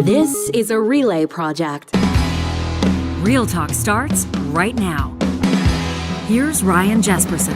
This is a relay project. Real Talk starts right now. Here's Ryan Jesperson.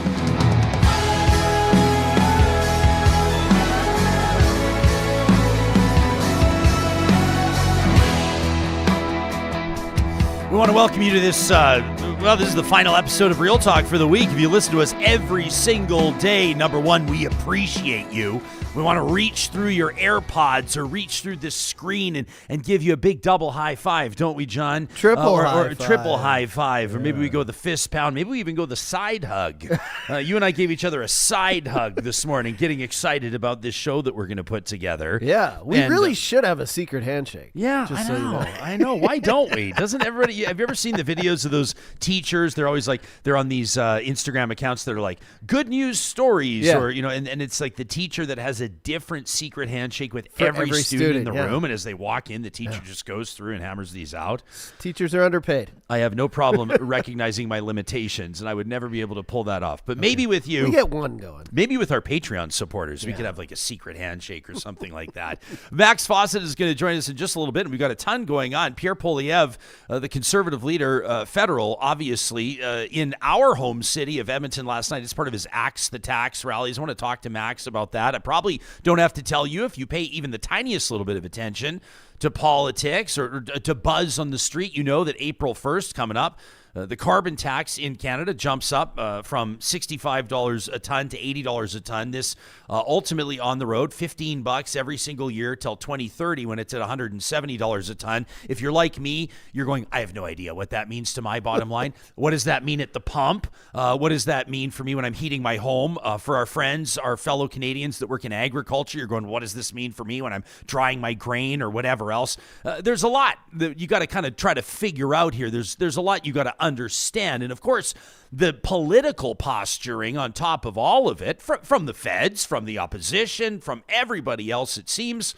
We want to welcome you to this, this is the final episode of Real Talk for the week. If you listen to us every single day, number one, we appreciate you. We want to reach through your AirPods or reach through this screen and give you a big double high five, don't we, John? Triple high or five. Triple high five. Or maybe we go the fist pound. Maybe we even go the side hug. You and I gave each other a side hug this morning, getting excited about this show that we're going to put together. Yeah, we really should have a secret handshake. Yeah, just I so know. You know. I know. Why don't we? Doesn't everybody? Have you ever seen the videos of those teachers? They're always like, they're on these Instagram accounts that are like, good news stories, or, you know, and it's like the teacher that has a different secret handshake with every student in the room. And as they walk in, the teacher just goes through and hammers these out. Teachers are underpaid. I have no problem recognizing my limitations, and I would never be able to pull that off. But maybe with you, we get one going. Maybe with our Patreon supporters, we could have like a secret handshake or something like that. Max Fawcett is going to join us in just a little bit, and we've got a ton going on. Pierre Poilievre, the Conservative leader, federal, obviously, in our home city of Edmonton last night. It's part of his Axe the Tax rallies. I want to talk to Max about that. I probably don't have to tell you if you pay even the tiniest little bit of attention to politics or to buzz on the street, you know that April 1st coming up, the carbon tax in Canada jumps up from $65 a ton to $80 a ton. This ultimately on the road, $15 every single year till 2030 when it's at $170 a ton. If you're like me, you're going, I have no idea what that means to my bottom line. What does that mean at the pump? What does that mean for me when I'm heating my home? For our friends, our fellow Canadians that work in agriculture, you're going, what does this mean for me when I'm drying my grain or whatever else? There's a lot that you got to kind of try to figure out here. There's a lot you got to understand. And of course, the political posturing on top of all of it, from the feds, from the opposition, from everybody else, it seems,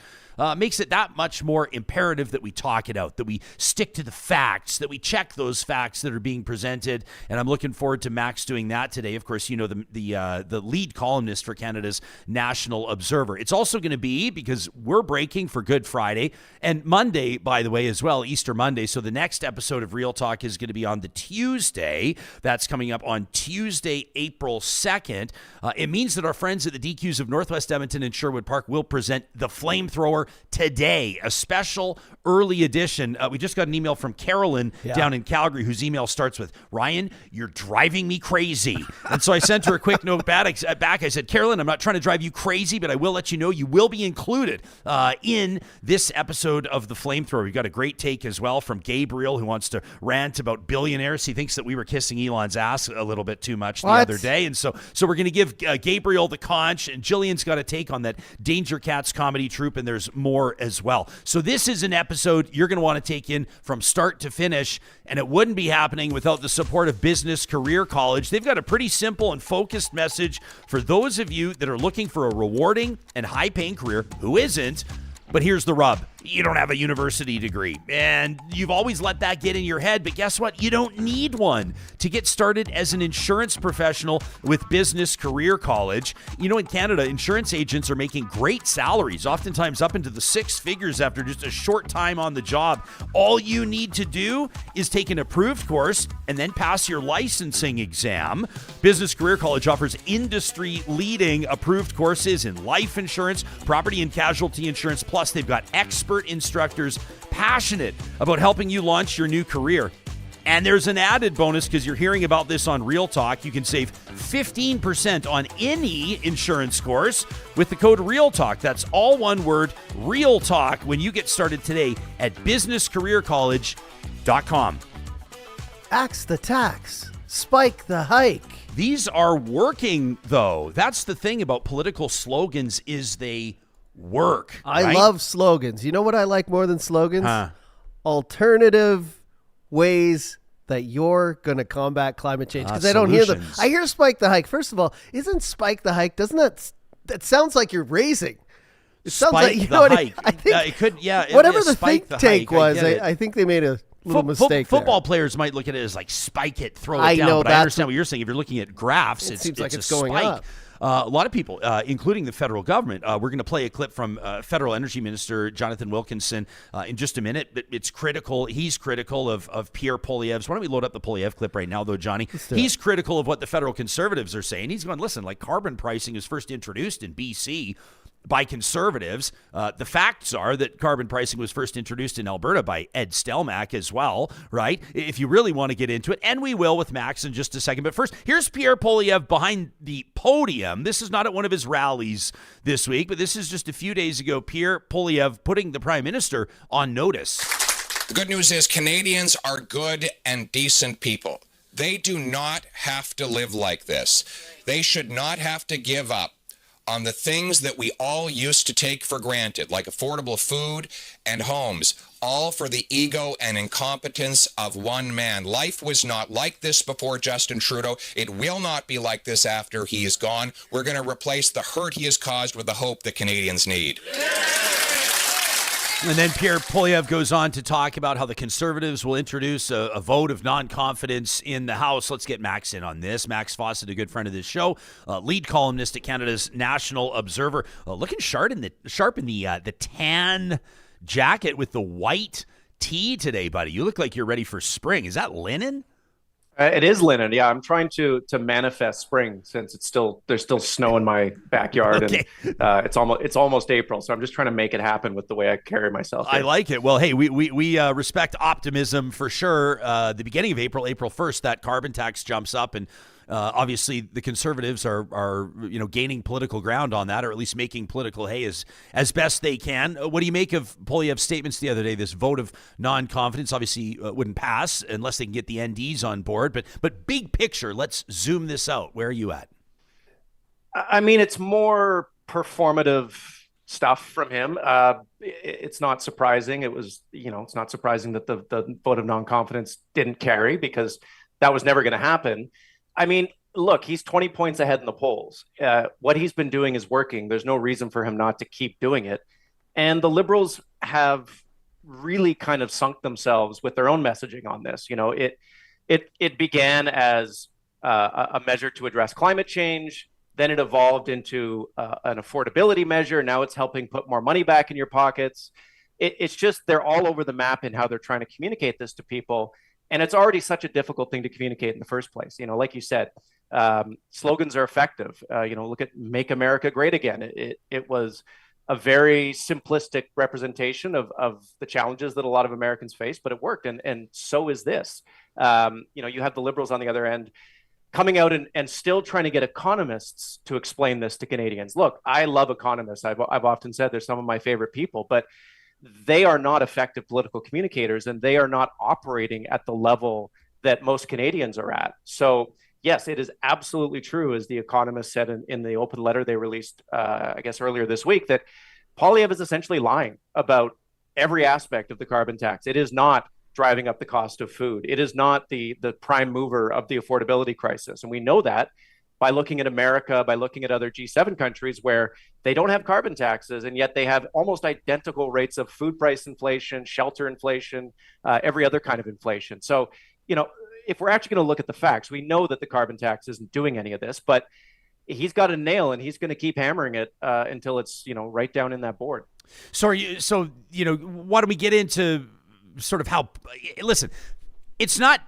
makes it that much more imperative that we talk it out, that we stick to the facts, that we check those facts that are being presented. And I'm looking forward to Max doing that today. Of course, you know, the lead columnist for Canada's National Observer. It's also going to be, because we're breaking for Good Friday and Monday, by the way, as well, Easter Monday. So the next episode of Real Talk is going to be on the Tuesday. That's coming up on Tuesday, April 2nd. It means that our friends at the DQs of Northwest Edmonton and Sherwood Park will present the Flamethrower today, a special early edition. We just got an email from Carolyn down in Calgary, whose email starts with, Ryan, you're driving me crazy. And so I sent her a quick note back. I said, Carolyn, I'm not trying to drive you crazy, but I will let you know you will be included in this episode of the Flamethrower. We've got a great take as well from Gabriel, who wants to rant about billionaires. He thinks that we were kissing Elon's ass a little bit too much the other day. And so we're going to give Gabriel the conch, and Gillian's got a take on that Danger Cats comedy troupe, and there's more as well. So this is an episode you're going to want to take in from start to finish, and it wouldn't be happening without the support of Business Career College. They've got a pretty simple and focused message for those of you that are looking for a rewarding and high-paying career. Who isn't? But here's the rub. You don't have a university degree, and you've always let that get in your head, but guess what? You don't need one to get started as an insurance professional with Business Career College. You know, in Canada, insurance agents are making great salaries, oftentimes up into the six figures after just a short time on the job. All you need to do is take an approved course and then pass your licensing exam. Business Career College offers industry-leading approved courses in life insurance, property and casualty insurance, plus they've got expert instructors passionate about helping you launch your new career. And there's an added bonus because you're hearing about this on Real Talk. You can save 15% on any insurance course with the code Real Talk. That's all one word, Real Talk, when you get started today at businesscareercollege.com. Axe the tax. Spike the hike. These are working, though. That's the thing about political slogans, is they work. I love slogans. You know what I like more than slogans? Alternative ways that you're going to combat climate change. Because I don't hear them. I hear Spike the hike. First of all, isn't Spike the hike, doesn't that sounds like you're raising. It sounds Spike like, you the know what hike. I think it could, whatever the Spike think tank hike, was, I think they made a little mistake Football there. players might look at it as like spike it, throw it I down. know, but I understand what you're saying. If you're looking at graphs, it seems like it's a going spike. up. a lot of people, including the federal government, we're going to play a clip from Federal Energy Minister Jonathan Wilkinson in just a minute. It's critical. He's critical of Pierre Poilievre's. Why don't we load up the Poilievre clip right now, though, Johnny? He's critical of what the federal Conservatives are saying. He's going, listen, like carbon pricing was first introduced in BC by Conservatives. The facts are that carbon pricing was first introduced in Alberta by Ed Stelmach as well, right? If you really want to get into it, and we will with Max in just a second. But first, here's Pierre Poilievre behind the podium. This is not at one of his rallies this week, but this is just a few days ago, Pierre Poilievre putting the Prime Minister on notice. The good news is Canadians are good and decent people. They do not have to live like this. They should not have to give up on the things that we all used to take for granted, like affordable food and homes, all for the ego and incompetence of one man. Life was not like this before Justin Trudeau. It will not be like this after he is gone. We're going to replace the hurt he has caused with the hope that Canadians need. And then Pierre Poilievre goes on to talk about how the Conservatives will introduce a vote of non-confidence in the House. Let's get Max in on this. Max Fawcett, a good friend of this show, lead columnist at Canada's National Observer, looking sharp in the tan jacket with the white tee today, buddy. You look like you're ready for spring. Is that linen? It is linen. Yeah, I'm trying to manifest spring since there's still snow in my backyard. Okay. And it's almost April, so I'm just trying to make it happen with the way I carry myself. I like it. Well, hey, we respect optimism for sure. The beginning of April 1st, that carbon tax jumps up, and obviously the Conservatives are gaining political ground on that, or at least making political hay as best they can. What do you make of Poilievre's statements the other day? This vote of non-confidence obviously wouldn't pass unless they can get the NDs on board. But big picture, let's zoom this out. Where are you at? I mean, it's more performative stuff from him. It's not surprising. It's not surprising that the vote of non-confidence didn't carry, because that was never going to happen. I mean, look, he's 20 points ahead in the polls. What he's been doing is working. There's no reason for him not to keep doing it. And the Liberals have really kind of sunk themselves with their own messaging on this. It began as a measure to address climate change. Then it evolved into an affordability measure. Now it's helping put more money back in your pockets. It's just they're all over the map in how they're trying to communicate this to people. And it's already such a difficult thing to communicate in the first place. Like you said, slogans are effective. Look at Make America Great Again. It was a very simplistic representation of the challenges that a lot of Americans face, but it worked. And so is this. You have the Liberals on the other end coming out and still trying to get economists to explain this to Canadians. Look, I love economists. I've often said they're some of my favorite people, but they are not effective political communicators, and they are not operating at the level that most Canadians are at. So, yes, it is absolutely true, as the Economist said in the open letter they released, I guess, earlier this week, that Poilievre is essentially lying about every aspect of the carbon tax. It is not driving up the cost of food. It is not the prime mover of the affordability crisis. And we know that by looking at America, by looking at other G7 countries where they don't have carbon taxes, and yet they have almost identical rates of food price inflation, shelter inflation, every other kind of inflation. So, if we're actually going to look at the facts, we know that the carbon tax isn't doing any of this, but he's got a nail, and he's going to keep hammering it until it's, right down in that board. So why don't we get into sort of how, listen, it's not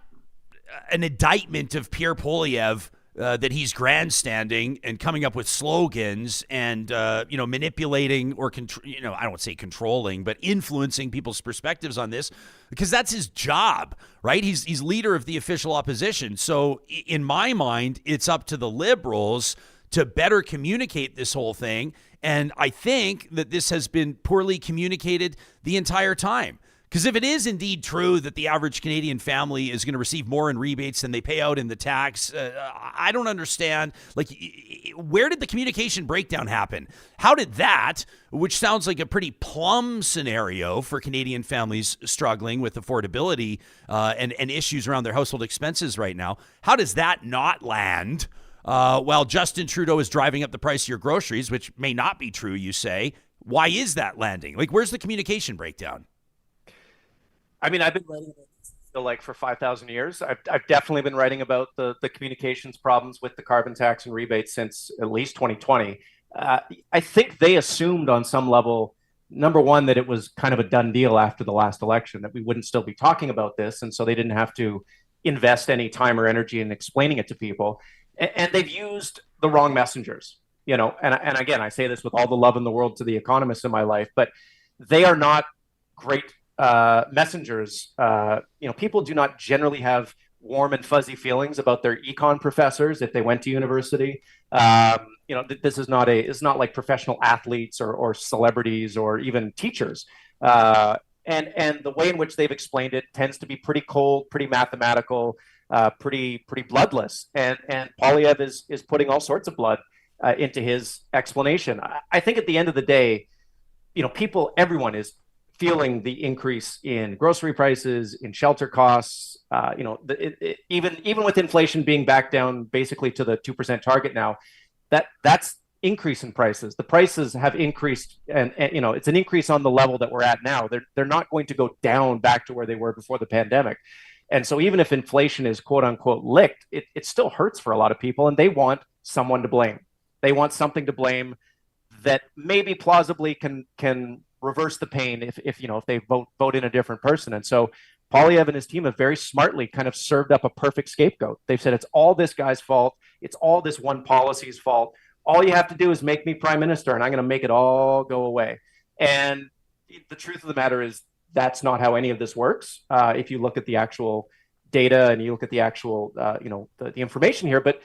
an indictment of Pierre Poilievre that he's grandstanding and coming up with slogans and, manipulating or, I don't want to say controlling, but influencing people's perspectives on this, because that's his job, right? He's leader of the official opposition. So in my mind, it's up to the Liberals to better communicate this whole thing. And I think that this has been poorly communicated the entire time. Because if it is indeed true that the average Canadian family is going to receive more in rebates than they pay out in the tax, I don't understand. Like, where did the communication breakdown happen? How did that, which sounds like a pretty plum scenario for Canadian families struggling with affordability and issues around their household expenses right now, how does that not land while Justin Trudeau is driving up the price of your groceries, which may not be true, you say? Why is that landing? Like, where's the communication breakdown? I mean, I've been writing about this feel like for 5,000 years. I've definitely been writing about the communications problems with the carbon tax and rebates since at least 2020. I think they assumed on some level, number one, that it was kind of a done deal after the last election, that we wouldn't still be talking about this. And so they didn't have to invest any time or energy in explaining it to people. And they've used the wrong messengers, and again, I say this with all the love in the world to the economists in my life, but they are not great messengers. People do not generally have warm and fuzzy feelings about their econ professors if they went to university. This is not like professional athletes or celebrities or even teachers. And the way in which they've explained it tends to be pretty cold, pretty mathematical, pretty bloodless. And Poilievre is putting all sorts of blood into his explanation. I think at the end of the day, everyone is feeling the increase in grocery prices, in shelter costs. Even with inflation being back down basically to the 2% target now, that's increase in prices. The prices have increased, and it's an increase on the level that we're at now. They're not going to go down back to where they were before the pandemic. And so even if inflation is quote unquote licked, it still hurts for a lot of people, and they want someone to blame. They want something to blame that maybe plausibly can reverse the pain if they vote in a different person. And so Poilievre and his team have very smartly kind of served up a perfect scapegoat. They've said it's all this guy's fault. It's all this one policy's fault. All you have to do is make me prime minister, and I'm going to make it all go away. And the truth of the matter is that's not how any of this works. If you look at the actual data and you look at the actual, the information here, but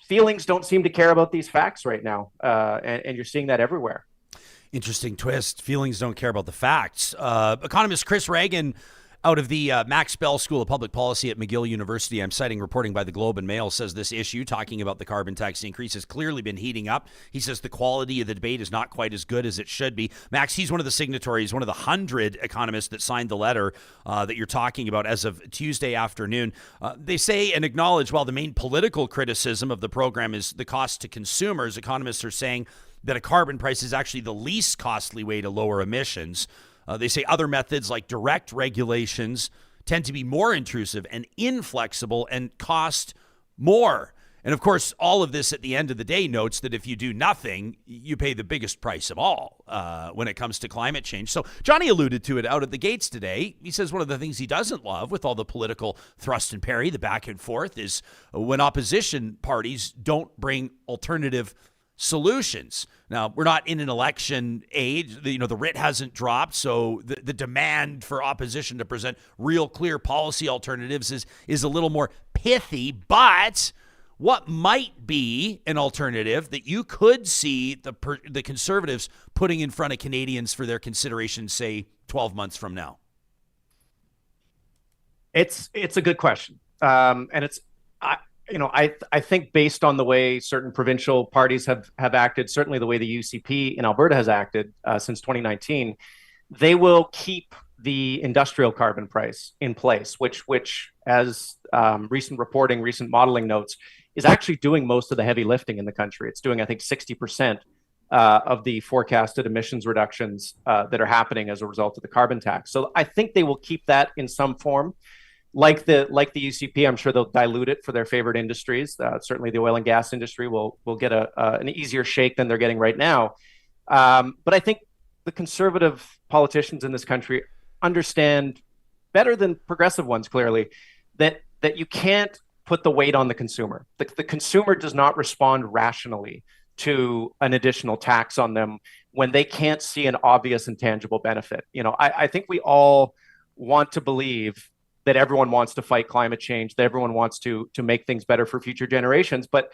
feelings don't seem to care about these facts right now, and you're seeing that everywhere. Interesting twist. Feelings don't care about the facts. Economist Chris Reagan out of the Max Bell School of Public Policy at McGill University, I'm citing reporting by the Globe and Mail, says this issue, talking about the carbon tax increase, has clearly been heating up. He says the quality of the debate is not quite as good as it should be. Max, he's one of the signatories, one of the 100 economists that signed the letter that you're talking about as of Tuesday afternoon. They say and acknowledge, while the main political criticism of the program is the cost to consumers, economists are saying that a carbon price is actually the least costly way to lower emissions. They say other methods like direct regulations tend to be more intrusive and inflexible and cost more. And of course, all of this at the end of the day notes that if you do nothing, you pay the biggest price of all when it comes to climate change. So Johnny alluded to it out at the gates today. He says one of the things he doesn't love with all the political thrust and parry, the back and forth, is when opposition parties don't bring alternative solutions. Now, we're not in an election age. The writ hasn't dropped, so the demand for opposition to present real clear policy alternatives is a little more pithy. But what might be an alternative that you could see the Conservatives putting in front of Canadians for their consideration, say, 12 months from now? It's a good question. And I think based on the way certain provincial parties have acted, certainly the way the UCP in Alberta has acted since 2019, they will keep the industrial carbon price in place, which as recent reporting, recent modeling notes, is actually doing most of the heavy lifting in the country. It's doing, I think, 60% of the forecasted emissions reductions that are happening as a result of the carbon tax. So I think they will keep that in some form. Like the UCP, I'm sure they'll dilute it for their favorite industries. Certainly, the oil and gas industry will get an easier shake than they're getting right now. But I think the conservative politicians in this country understand better than progressive ones, clearly, that you can't put the weight on the consumer. The consumer does not respond rationally to an additional tax on them when they can't see an obvious and tangible benefit. I think we all want to believe that everyone wants to fight climate change, that everyone wants to make things better for future generations. But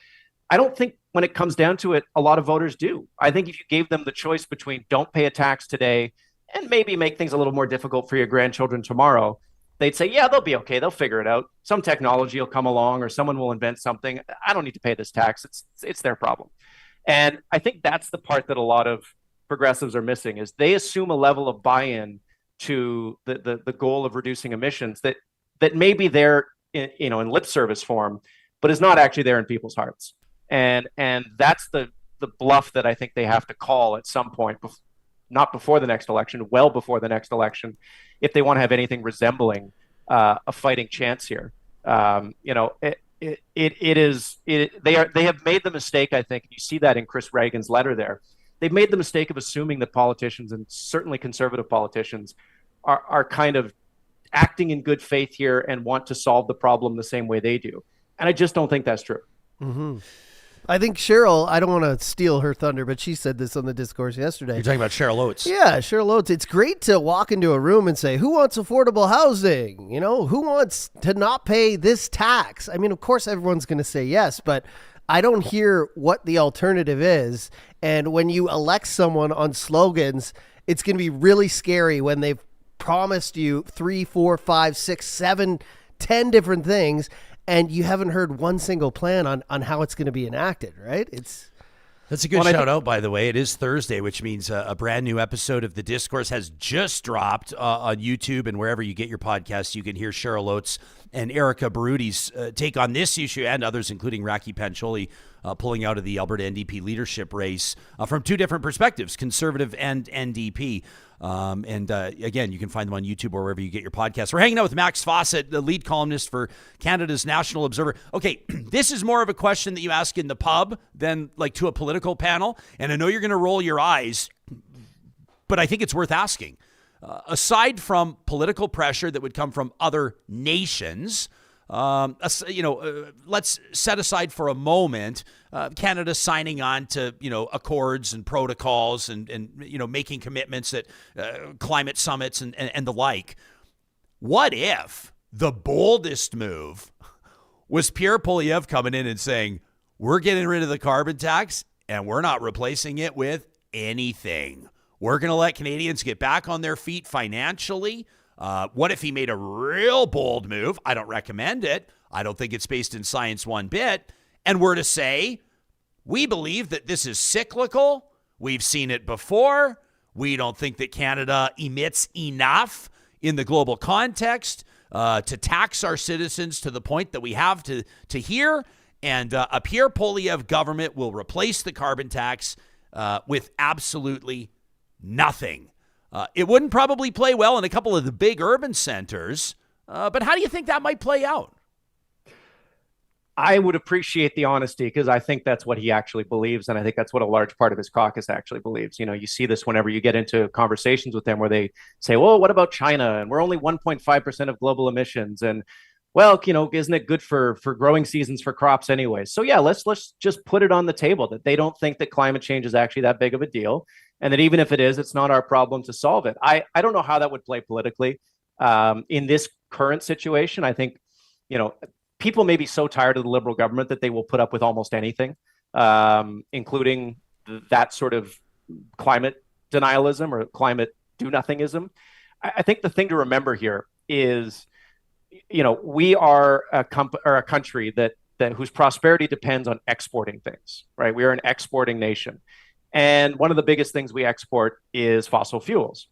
I don't think when it comes down to it, a lot of voters do. I think if you gave them the choice between don't pay a tax today and maybe make things a little more difficult for your grandchildren tomorrow, they'd say, yeah, they'll be okay. They'll figure it out. Some technology will come along or someone will invent something. I don't need to pay this tax. It's their problem. And I think that's the part that a lot of progressives are missing, is they assume a level of buy-in to the goal of reducing emissions that may be there in lip service form, but is not actually there in people's hearts. And that's the bluff that I think they have to call at some point not before the next election, well before the next election, if they want to have anything resembling a fighting chance here. They have made the mistake, I think, you see that in Chris Reagan's letter there. They've made the mistake of assuming that politicians, and certainly conservative politicians, are kind of acting in good faith here and want to solve the problem the same way they do. And I just don't think that's true. Mm-hmm. I think Cheryl, I don't want to steal her thunder, but she said this on the discourse yesterday. You're talking about Cheryl Oates. Yeah, Cheryl Oates. It's great to walk into a room and say, who wants affordable housing? Who wants to not pay this tax? I mean, of course, everyone's going to say yes, but I don't hear what the alternative is. And when you elect someone on slogans, it's going to be really scary when they've promised you 3, 4, 5, 6, 7, 10 different things, and you haven't heard one single plan on how it's going to be enacted, right? That's a good shout out, by the way. It is Thursday, which means a brand new episode of The Discourse has just dropped on YouTube, and wherever you get your podcasts, you can hear Cheryl Oates and Erica Baruti's take on this issue and others, including Rakhi Pancholi pulling out of the Alberta NDP leadership race from two different perspectives, Conservative and NDP. Again, you can find them on YouTube or wherever you get your podcasts. We're hanging out with Max Fawcett, the lead columnist for Canada's National Observer. Okay, this is more of a question that you ask in the pub than like to a political panel. And I know you're going to roll your eyes, but I think it's worth asking. Aside from political pressure that would come from other nations, let's set aside for a moment Canada signing on to, accords and protocols and making commitments at climate summits and the like. What if the boldest move was Pierre Poilievre coming in and saying, we're getting rid of the carbon tax and we're not replacing it with anything. We're going to let Canadians get back on their feet financially. What if he made a real bold move? I don't recommend it. I don't think it's based in science one bit. And we're to say, we believe that this is cyclical. We've seen it before. We don't think that Canada emits enough in the global context to tax our citizens to the point that we have to here. And a Pierre Poilievre government will replace the carbon tax with absolutely nothing. It wouldn't probably play well in a couple of the big urban centers, but how do you think that might play out? I would appreciate the honesty because I think that's what he actually believes, and I think that's what a large part of his caucus actually believes. You see this whenever you get into conversations with them where they say, well, what about China? And we're only 1.5% of global emissions. And, well, isn't it good for growing seasons for crops anyway? So, yeah, let's just put it on the table that they don't think that climate change is actually that big of a deal. And that even if it is, it's not our problem to solve it. I don't know how that would play politically in this current situation. I think, people may be so tired of the Liberal government that they will put up with almost anything, including that sort of climate denialism or climate do-nothingism. I think the thing to remember here is, we are a country that whose prosperity depends on exporting things, right? We are an exporting nation. And one of the biggest things we export is fossil fuels.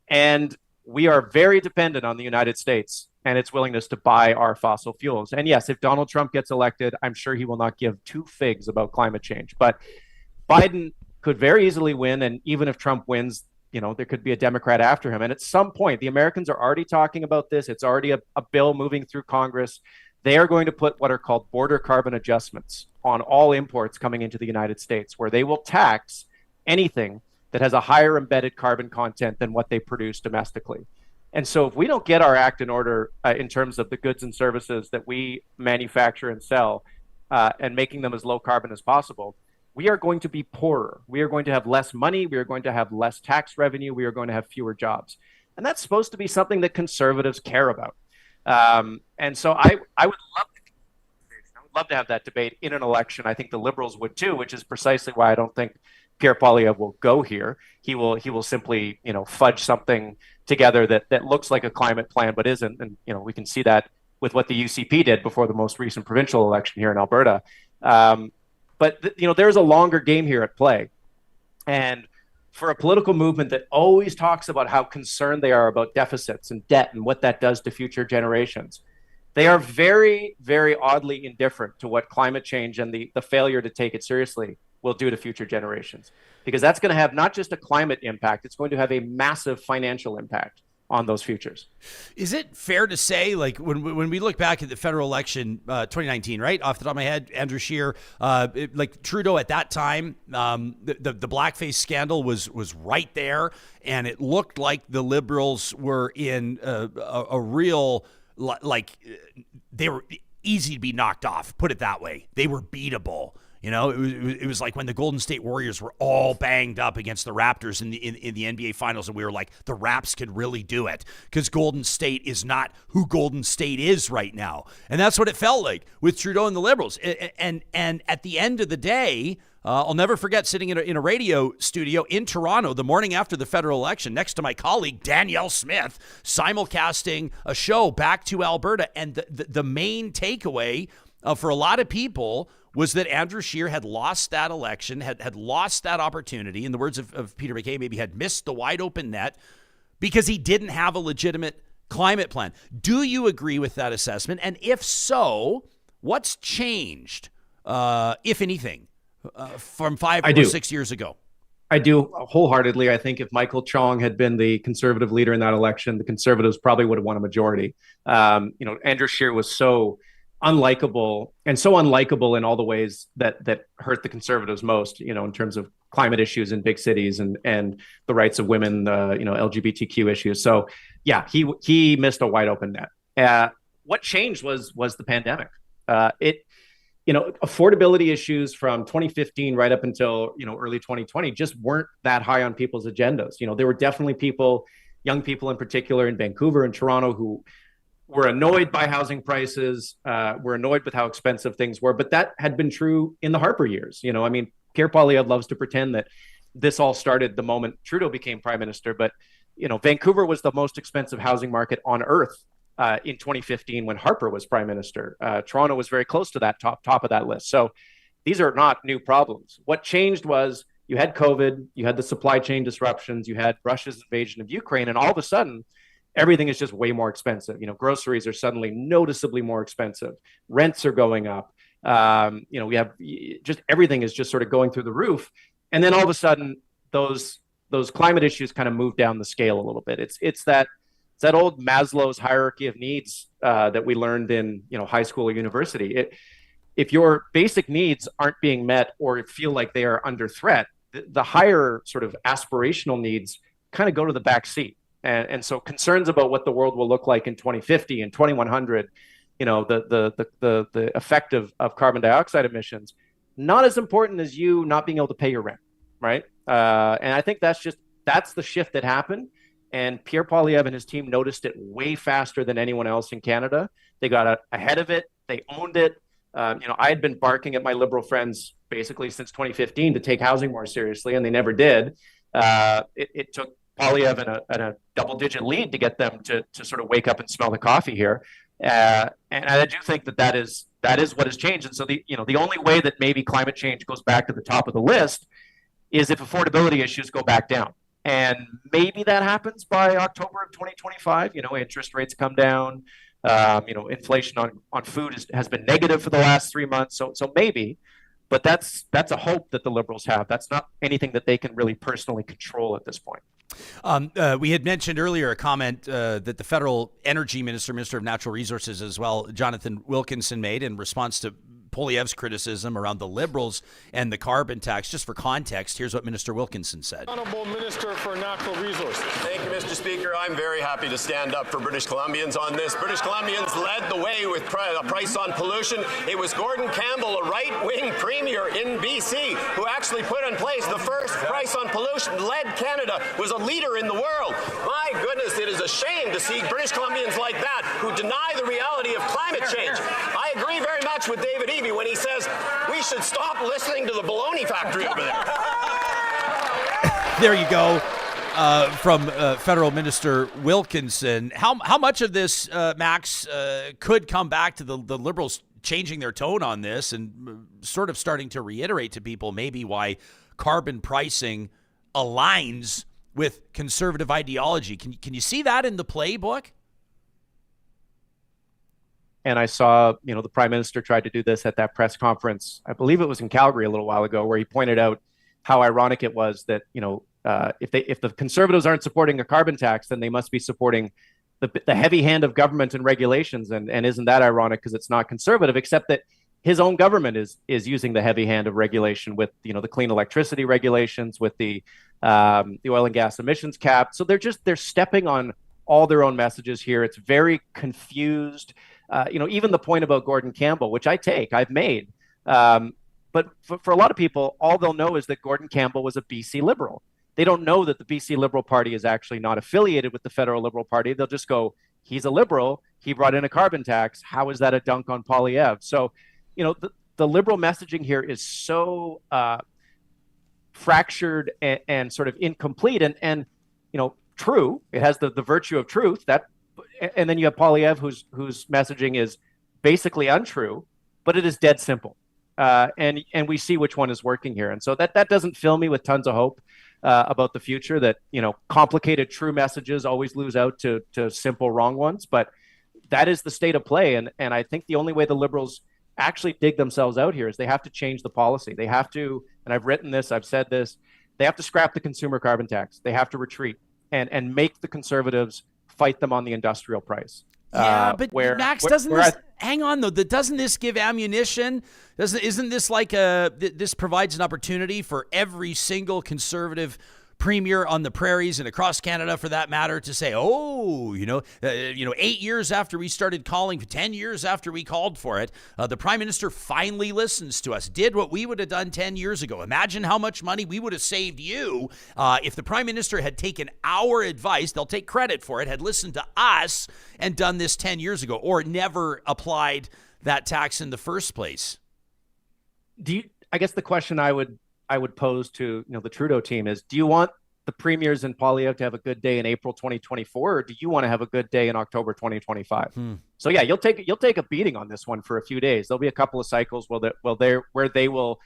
And we are very dependent on the United States and its willingness to buy our fossil fuels. And yes, if Donald Trump gets elected, I'm sure he will not give two figs about climate change. But Biden could very easily win. And even if Trump wins, there could be a Democrat after him. And at some point, the Americans are already talking about this. It's already a bill moving through Congress. They are going to put what are called border carbon adjustments on all imports coming into the United States, where they will tax anything that has a higher embedded carbon content than what they produce domestically. And so if we don't get our act in order in terms of the goods and services that we manufacture and sell and making them as low carbon as possible, we are going to be poorer. We are going to have less money. We are going to have less tax revenue. We are going to have fewer jobs. And that's supposed to be something that conservatives care about. And so I would love to have that debate in an election. I think the Liberals would too, which is precisely why I don't think Pierre Poilievre will go here. He will simply, fudge something together that looks like a climate plan but isn't. And we can see that with what the UCP did before the most recent provincial election here in Alberta. But there's a longer game here at play. And for a political movement that always talks about how concerned they are about deficits and debt and what that does to future generations, they are very, very oddly indifferent to what climate change and the failure to take it seriously will do to future generations, because that's going to have not just a climate impact, it's going to have a massive financial impact on those futures. Is it fair to say, like, when we look back at the federal election, 2019, right, off the top of my head, Andrew Scheer, like Trudeau at that time, the blackface scandal was right there, and it looked like the Liberals were in a real, like, they were easy to be knocked off, put it that way. They were beatable. You know, it was like when the Golden State Warriors were all banged up against the Raptors in the NBA Finals, and we were like, the Raps could really do it, because Golden State is not who Golden State is right now, and that's what it felt like with Trudeau and the Liberals. And at the end of the day, I'll never forget sitting in a radio studio in Toronto the morning after the federal election, next to my colleague Danielle Smith, simulcasting a show back to Alberta, and the main takeaway for a lot of people was that Andrew Scheer had lost that election, had lost that opportunity. In the words of Peter MacKay, maybe had missed the wide open net because he didn't have a legitimate climate plan. Do you agree with that assessment? And if so, what's changed, if anything, from 5 or 6 years ago? I do wholeheartedly. I think if Michael Chong had been the Conservative leader in that election, the Conservatives probably would have won a majority. Andrew Scheer was so unlikable in all the ways that hurt the Conservatives most, in terms of climate issues in big cities and the rights of women, LGBTQ issues. So yeah, he missed a wide open net. What changed was the pandemic. Affordability issues from 2015 right up until, early 2020 just weren't that high on people's agendas. There were definitely young people in particular in Vancouver and Toronto, who were annoyed by housing prices, were annoyed with how expensive things were. But that had been true in the Harper years. Pierre Poilievre loves to pretend that this all started the moment Trudeau became prime minister. But, Vancouver was the most expensive housing market on earth in 2015 when Harper was prime minister. Toronto was very close to that top of that list. So these are not new problems. What changed was you had COVID, you had the supply chain disruptions, you had Russia's invasion of Ukraine, and all of a sudden, everything is just way more expensive. Groceries are suddenly noticeably more expensive. Rents are going up. We have just everything is just sort of going through the roof. And then all of a sudden, those climate issues kind of move down the scale a little bit. It's that old Maslow's hierarchy of needs that we learned in high school or university. If your basic needs aren't being met or feel like they are under threat, the higher sort of aspirational needs kind of go to the back seat. And so concerns about what the world will look like in 2050 and 2100, the effect of carbon dioxide emissions, not as important as you not being able to pay your rent, right? And I think that's the shift that happened. And Pierre Poilievre and his team noticed it way faster than anyone else in Canada. They got ahead of it. They owned it. I had been barking at my Liberal friends basically since 2015 to take housing more seriously, and they never did. It took Poilievre and a double-digit lead to get them to sort of wake up and smell the coffee here, and I do think that is what has changed. And so the only way that maybe climate change goes back to the top of the list is if affordability issues go back down, and maybe that happens by October of 2025. Interest rates come down. Inflation on food has been negative for the last 3 months, so maybe. But that's a hope that the Liberals have. That's not anything that they can really personally control at this point. We had mentioned earlier a comment that the federal energy minister of natural resources as well, Jonathan Wilkinson, made in response to Poilievre's criticism around the Liberals and the carbon tax. Just for context, here's what Minister Wilkinson said. Honourable Minister for Natural Resources. Thank you, Mr. Speaker. I'm very happy to stand up for British Columbians on this. British Columbians led the way with a price on pollution. It was Gordon Campbell, a right-wing premier in BC, who actually put in place the first price on pollution, led Canada, was a leader in the world. My goodness, it is a shame to see British Columbians like that who deny the reality of climate change. I agree very much with David Eby when he says we should stop listening to the baloney factory over there. There you go, from Federal Minister Wilkinson. How much of this, Max, could come back to the Liberals changing their tone on this and sort of starting to reiterate to people maybe why carbon pricing aligns with conservative ideology? Can you see that in the playbook? And I saw, the Prime Minister tried to do this at that press conference. I believe it was in Calgary a little while ago, where he pointed out how ironic it was that, if the Conservatives aren't supporting a carbon tax, then they must be supporting the heavy hand of government and regulations. And isn't that ironic, because it's not Conservative, except that his own government is using the heavy hand of regulation with, the clean electricity regulations, with the oil and gas emissions cap. So they're stepping on all their own messages here. It's very confused. Even the point about Gordon Campbell, which I've made. But for a lot of people, all they'll know is that Gordon Campbell was a BC Liberal. They don't know that the BC Liberal Party is actually not affiliated with the federal Liberal Party. They'll just go, he's a Liberal. He brought in a carbon tax. How is that a dunk on Poilievre? So, the Liberal messaging here is so fractured and sort of incomplete and true. It has the virtue of truth, and then you have Poilievre whose messaging is basically untrue, but it is dead simple. And we see which one is working here. And so that doesn't fill me with tons of hope about the future, that, complicated true messages always lose out to simple wrong ones. But that is the state of play. And I think the only way the Liberals actually dig themselves out here is they have to change the policy. They have to, and I've written this, I've said this, they have to scrap the consumer carbon tax. They have to retreat and make the Conservatives fight them on the industrial price. Yeah, but Max, hang on though, doesn't this give ammunition? Isn't this like this provides an opportunity for every single Conservative Premier on the prairies and across Canada, for that matter, to say, 8 years after we started calling, 10 years after we called for it, the Prime Minister finally listens to us, did what we would have done 10 years ago. Imagine how much money we would have saved you if the Prime Minister had taken our advice, they'll take credit for it, had listened to us and done this 10 years ago, or never applied that tax in the first place. I guess the question I would pose to the Trudeau team is, do you want the premiers and Poilievre to have a good day in April 2024, or do you want to have a good day in October 2025? So yeah, you'll take a beating on this one for a few days. There'll be a couple of cycles where they will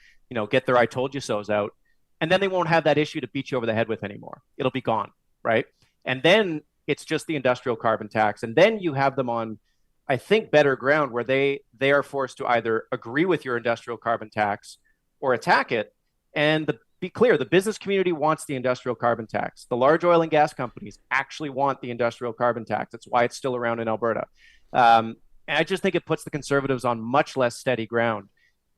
get their "I told you so's" out, and then they won't have that issue to beat you over the head with anymore. It'll be gone, right? And then it's just the industrial carbon tax, and then you have them on, I think, better ground where they are forced to either agree with your industrial carbon tax or attack it. And be clear, the business community wants the industrial carbon tax. The large oil and gas companies actually want the industrial carbon tax. That's why it's still around in Alberta. And I just think it puts the Conservatives on much less steady ground.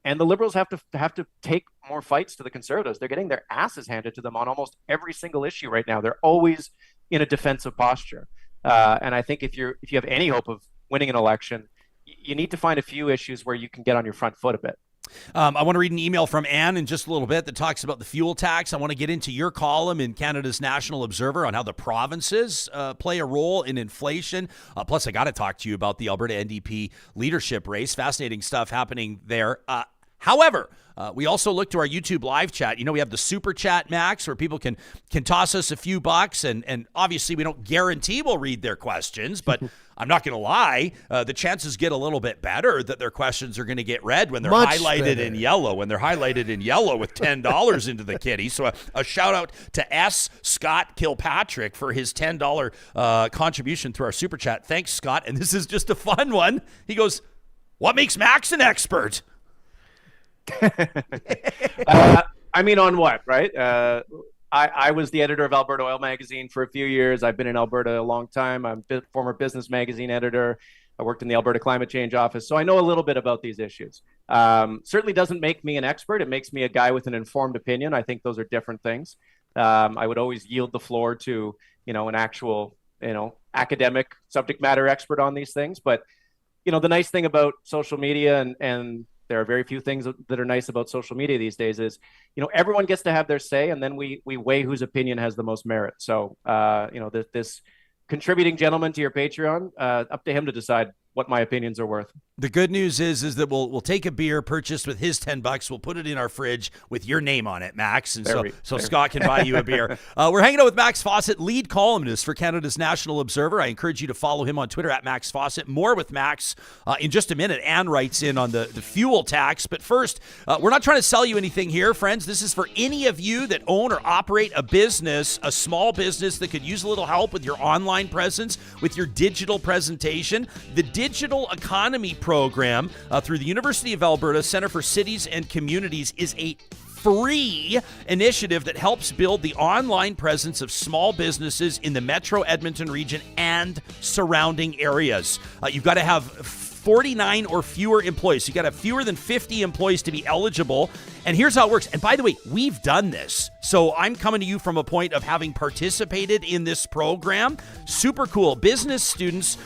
And the Liberals have to take more fights to the Conservatives. They're getting their asses handed to them on almost every single issue right now. They're always in a defensive posture. And I think if you have any hope of winning an election, you need to find a few issues where you can get on your front foot a bit. I want to read an email from Anne in just a little bit that talks about the fuel tax. I want to get into your column in Canada's National Observer on how the provinces play a role in inflation. Plus, I got to talk to you about the Alberta NDP leadership race. Fascinating stuff happening there. However, we also look to our YouTube live chat. We have the super chat, Max, where people can toss us a few bucks. And obviously, we don't guarantee we'll read their questions, but I'm not going to lie. The chances get a little bit better that their questions are going to get read when they're highlighted in yellow, with $10 into the kitty. So a shout out to S. Scott Kilpatrick for his $10 contribution through our super chat. Thanks, Scott. And this is just a fun one. He goes, "What makes Max an expert?" On what, right? I was the editor of Alberta Oil Magazine for a few years. I've been in Alberta a long time. I'm a former business magazine editor. I worked in the Alberta Climate Change Office, so I know a little bit about these issues. Certainly doesn't make me an expert. It makes me a guy with an informed opinion. I think those are different things. I would always yield the floor to, an actual, academic subject matter expert on these things. But, the nice thing about social media, and there are very few things that are nice about social media these days, is, everyone gets to have their say, and then we weigh whose opinion has the most merit. So, this contributing gentleman to your Patreon, up to him to decide what my opinions are worth. The good news is that we'll take a beer purchased with his $10. We'll put it in our fridge with your name on it, Max, and so Scott can buy you a beer. We're hanging out with Max Fawcett, lead columnist for Canada's National Observer. I encourage you to follow him on Twitter at Max Fawcett. More with Max in just a minute. Anne writes in on the fuel tax, but first, we're not trying to sell you anything here, friends. This is for any of you that own or operate a business, a small business that could use a little help with your online presence, with your digital presentation. The Digital Economy Program through the University of Alberta Centre for Cities and Communities is a free initiative that helps build the online presence of small businesses in the Metro Edmonton region and surrounding areas. You've got to have 49 or fewer employees. So you got to have fewer than 50 employees to be eligible. And here's how it works. And by the way, we've done this. So I'm coming to you from a point of having participated in this program. Super cool. Business students,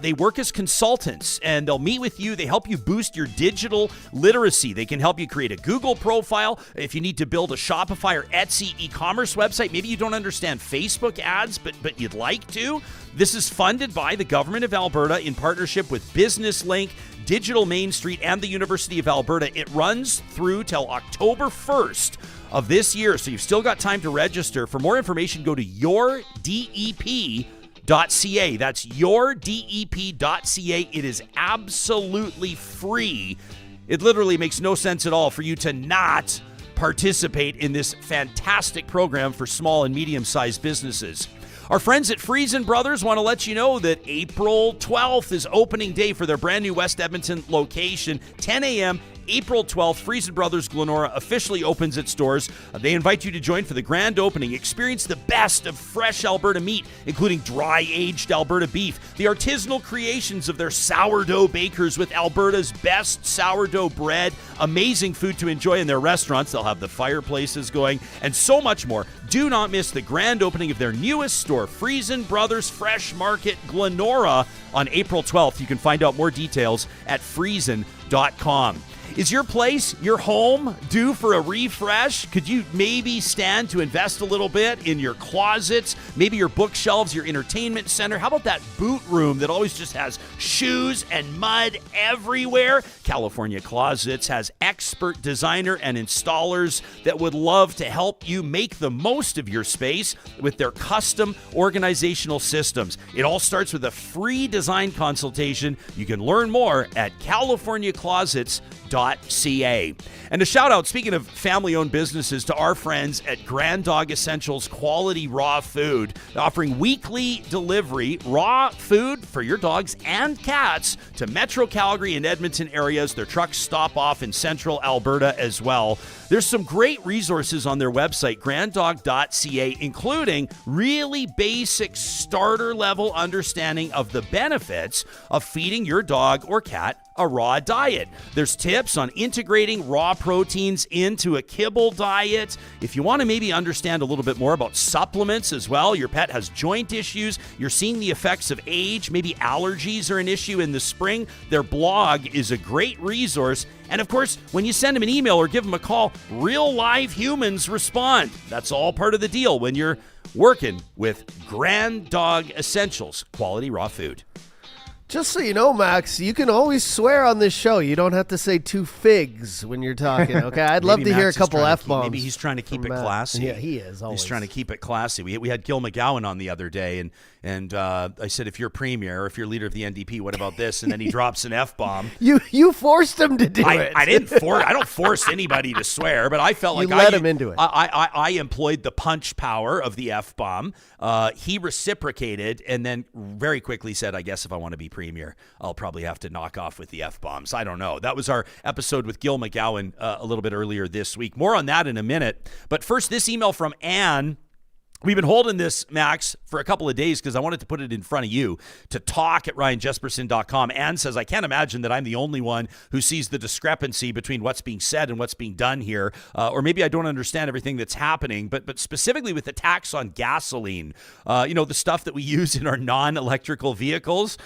they work as consultants and they'll meet with you. They help you boost your digital literacy. They can help you create a Google profile. If you need to build a Shopify or Etsy e-commerce website, maybe you don't understand Facebook ads, but you'd like to. This is funded by the Government of Alberta in partnership with Business Link, Digital Main Street, and the University of Alberta. It runs through till October 1st of this year, so you've still got time to register. For more information, go to yourdep.ca. That's yourdep.ca. It is absolutely free. It literally makes no sense at all for you to not participate in this fantastic program for small and medium-sized businesses. Our friends at Friesen Brothers want to let you know that April 12th is opening day for their brand new West Edmonton location. 10 a.m. April 12th, Friesen Brothers Glenora officially opens its doors. They invite you to join for the grand opening. Experience the best of fresh Alberta meat, including dry-aged Alberta beef, the artisanal creations of their sourdough bakers with Alberta's best sourdough bread, amazing food to enjoy in their restaurants. They'll have the fireplaces going, and so much more. Do not miss the grand opening of their newest store, Friesen Brothers Fresh Market Glenora, on April 12th. You can find out more details at friesen.com. Is your place, your home, due for a refresh? Could you maybe stand to invest a little bit in your closets, maybe your bookshelves, your entertainment center? How about that boot room that always just has shoes and mud everywhere? California Closets has expert designer and installers that would love to help you make the most of your space with their custom organizational systems. It all starts with a free design consultation. You can learn more at californiaclosets.ca. And a shout out, speaking of family-owned businesses, to our friends at Grand Dog Essentials Quality Raw Food, offering weekly delivery raw food for your dogs and cats to Metro Calgary and Edmonton areas. Their trucks stop off in central Alberta as well. There's some great resources on their website, granddog.ca, including really basic starter level understanding of the benefits of feeding your dog or cat a raw diet. There's tips on integrating raw proteins into a kibble diet. If you want to maybe understand a little bit more about supplements as well, your pet has joint issues, you're seeing the effects of age, maybe allergies are an issue in the spring, their blog is a great resource. And of course, when you send them an email or give them a call, real live humans respond. That's all part of the deal when you're working with Grand Dog Essentials Quality Raw Food. Just so you know, Max, you can always swear on this show. You don't have to say two figs when you're talking, okay? I'd love to hear a couple F-bombs. Maybe he's trying to keep it classy. Yeah, he is always. He's trying to keep it classy. We had Gil McGowan on the other day, and I said, if you're premier, or if you're leader of the NDP, what about this? And then he drops an F-bomb. You forced him to do it. I don't force anybody to swear, but I felt like you let him into it. I employed the punch power of the F-bomb. He reciprocated and then very quickly said, I guess if I want to be premier, I'll probably have to knock off with the F-bombs. I don't know. That was our episode with Gil McGowan a little bit earlier this week. More on that in a minute. But first, this email from Anne. We've been holding this, Max, for a couple of days because I wanted to put it in front of you to talk at ryanjesperson.com. Anne says, I can't imagine that I'm the only one who sees the discrepancy between what's being said and what's being done here. Or maybe I don't understand everything that's happening, but specifically with the tax on gasoline, the stuff that we use in our non-electrical vehicles.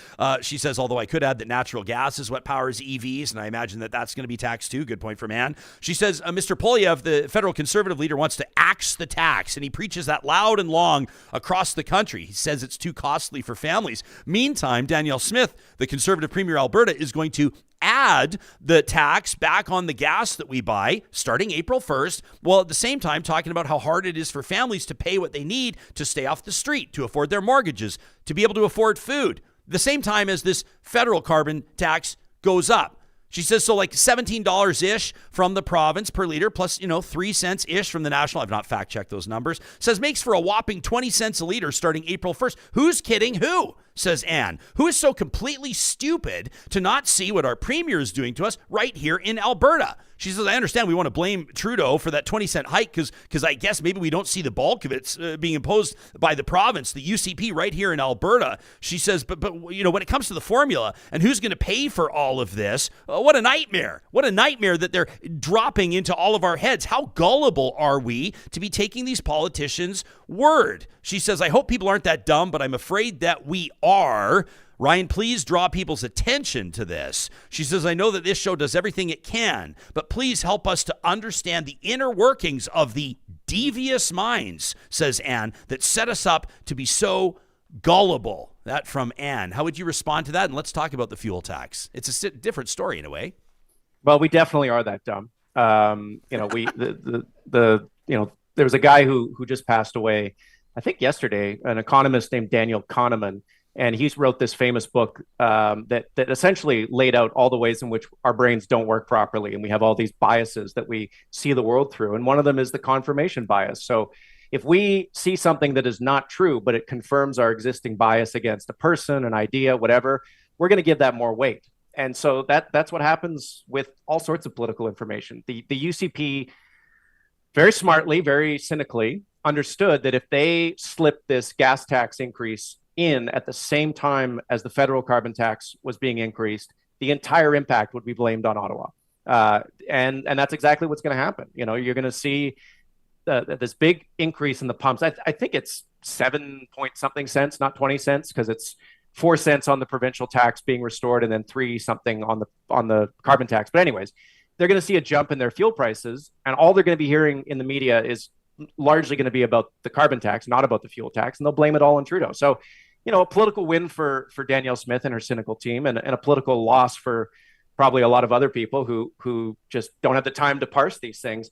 She says, although I could add that natural gas is what powers EVs, and I imagine that that's going to be taxed too. Good point from Anne. She says, Mr. Poilievre, the federal conservative leader, wants to axe the tax, and he preaches that loud loud and long across the country. He says it's too costly for families. Meantime, Danielle Smith, the Conservative Premier Alberta, is going to add the tax back on the gas that we buy starting April 1st, while at the same time talking about how hard it is for families to pay what they need to stay off the street, to afford their mortgages, to be able to afford food. The same time as this federal carbon tax goes up. She says, so like $17-ish from the province per liter, plus, 3 cents-ish from the national. I've not fact-checked those numbers. Says makes for a whopping 20 cents a liter starting April 1st. Who's kidding who? Says Anne, who is so completely stupid to not see what our premier is doing to us right here in Alberta. She says, I understand we want to blame Trudeau for that 20-cent hike because I guess maybe we don't see the bulk of it being imposed by the province, the UCP right here in Alberta. She says, but when it comes to the formula and who's going to pay for all of this, what a nightmare. What a nightmare that they're dropping into all of our heads. How gullible are we to be taking these politicians' word? She says, I hope people aren't that dumb, but I'm afraid that we are. Ryan, please draw people's attention to this. She says, I know that this show does everything it can, but please help us to understand the inner workings of the devious minds, says Anne, that set us up to be so gullible. That from Anne. How would you respond to that? And let's talk about the fuel tax. It's a different story in a way. Well, we definitely are that dumb. There was a guy who just passed away, I think yesterday, an economist named Daniel Kahneman, and he wrote this famous book that essentially laid out all the ways in which our brains don't work properly, and we have all these biases that we see the world through, and one of them is the confirmation bias. So if we see something that is not true, but it confirms our existing bias against a person, an idea, whatever, we're going to give that more weight. And so that's what happens with all sorts of political information. The UCP very smartly, very cynically understood that if they slipped this gas tax increase in at the same time as the federal carbon tax was being increased, the entire impact would be blamed on Ottawa. And that's exactly what's going to happen. You're going to see this big increase in the pumps. I think it's 7 point something cents, not 20 cents, because it's 4 cents on the provincial tax being restored and then 3 something on the carbon tax. But anyways, they're going to see a jump in their fuel prices, and all they're going to be hearing in the media is largely going to be about the carbon tax, not about the fuel tax, and they'll blame it all on Trudeau. So, a political win for Danielle Smith and her cynical team, and a political loss for probably a lot of other people who just don't have the time to parse these things.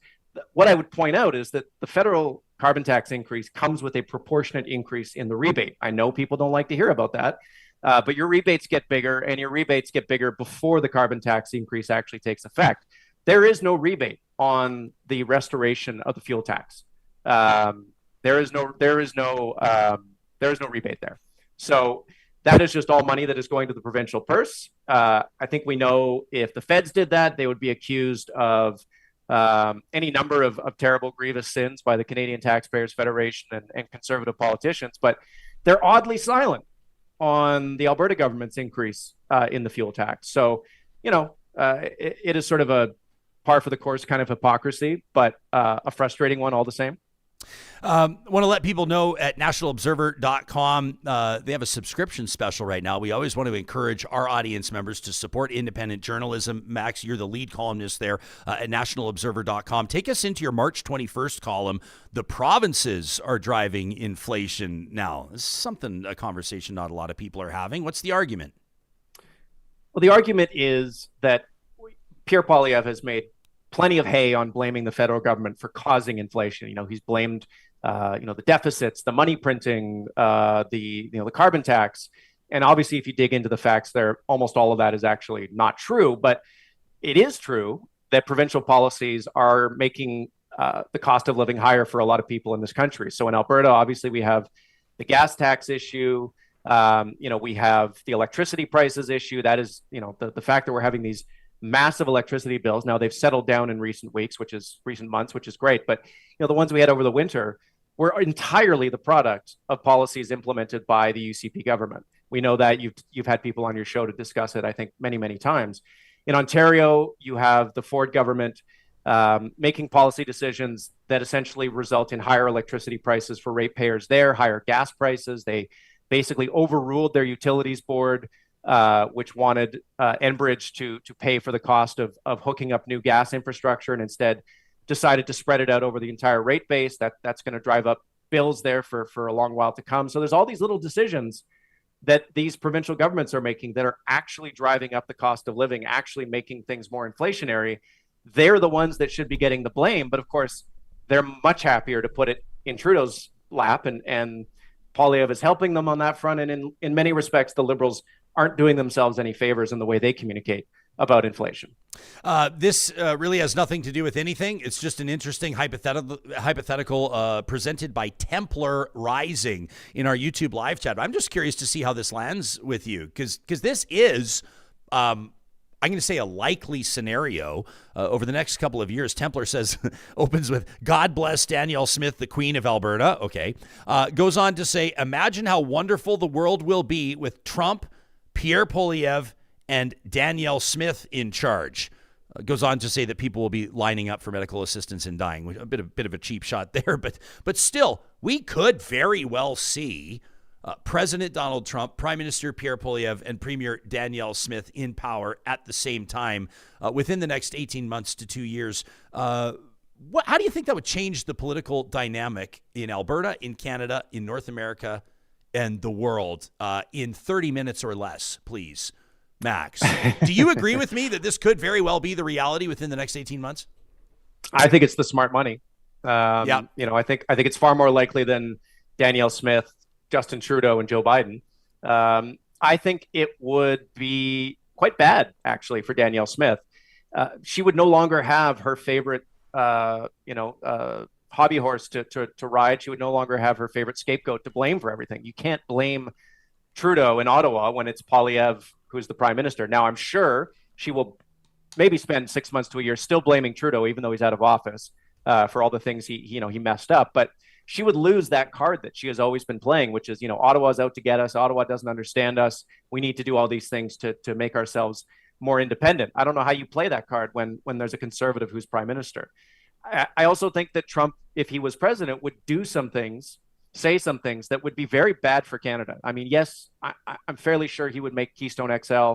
What I would point out is that the federal carbon tax increase comes with a proportionate increase in the rebate. I know people don't like to hear about that, but your rebates get bigger, and your rebates get bigger before the carbon tax increase actually takes effect. There is no rebate on the restoration of the fuel tax. There is no rebate there. So that is just all money that is going to the provincial purse. I think we know if the feds did that, they would be accused of any number of terrible, grievous sins by the Canadian Taxpayers Federation and conservative politicians. But they're oddly silent on the Alberta government's increase in the fuel tax. So, it is sort of a par for the course kind of hypocrisy, but a frustrating one all the same. Want to let people know at nationalobserver.com, they have a subscription special right now. We always want to encourage our audience members to support independent journalism. Max, you're the lead columnist there at nationalobserver.com. Take us into your March 21st column. The provinces are driving inflation now. This is a conversation not a lot of people are having. What's the argument? Well, the argument is that Pierre Poilievre has made plenty of hay on blaming the federal government for causing inflation. He's blamed, the deficits, the money printing, the carbon tax. And obviously, if you dig into the facts there, almost all of that is actually not true. But it is true that provincial policies are making the cost of living higher for a lot of people in this country. So in Alberta, obviously, we have the gas tax issue. We have the electricity prices issue. That is, the fact that we're having these massive electricity bills. Now they've settled down in recent months, which is great. But the ones we had over the winter were entirely the product of policies implemented by the UCP government. We know that you've had people on your show to discuss it, I think, many, many times. In Ontario, you have the Ford government making policy decisions that essentially result in higher electricity prices for ratepayers there, higher gas prices. They basically overruled their utilities board, which wanted Enbridge to pay for the cost of hooking up new gas infrastructure, and instead decided to spread it out over the entire rate base. That's going to drive up bills there for a long while to come. So there's all these little decisions that these provincial governments are making that are actually driving up the cost of living, actually making things more inflationary. They're the ones that should be getting the blame. But of course, they're much happier to put it in Trudeau's lap, and Poilievre is helping them on that front. And in many respects, the Liberals aren't doing themselves any favors in the way they communicate about inflation. This really has nothing to do with anything. It's just an interesting hypothetical presented by Templar Rising in our YouTube live chat. I'm just curious to see how this lands with you, because this is, I'm going to say, a likely scenario over the next couple of years. Templar says, opens with, God bless Danielle Smith, the Queen of Alberta. Okay. Goes on to say, imagine how wonderful the world will be with Trump, Pierre Poilievre, and Danielle Smith in charge. Goes on to say that people will be lining up for medical assistance and dying. A bit of a cheap shot there, but still, we could very well see President Donald Trump, Prime Minister Pierre Poilievre, and Premier Danielle Smith in power at the same time within the next 18 months to 2 years. How do you think that would change the political dynamic in Alberta, in Canada, in North America, and the world in 30 minutes or less, please? Max, do you agree with me that this could very well be the reality within the next 18 months? I think it's the smart money. Yeah. I think it's far more likely than Danielle Smith, Justin Trudeau, and Joe Biden. I think it would be quite bad, actually, for Danielle Smith. She would no longer have her favorite, hobby horse to ride. She would no longer have her favorite scapegoat to blame for everything. You can't blame Trudeau in Ottawa when it's Poilievre who's the prime minister. Now, I'm sure she will maybe spend 6 months to a year still blaming Trudeau, even though he's out of office, for all the things he messed up. But she would lose that card that she has always been playing, which is, Ottawa's out to get us. Ottawa doesn't understand us. We need to do all these things to make ourselves more independent. I don't know how you play that card when there's a conservative who's prime minister. I also think that Trump, if he was president, would do some things, say some things that would be very bad for Canada. I mean, yes, I'm fairly sure he would make Keystone XL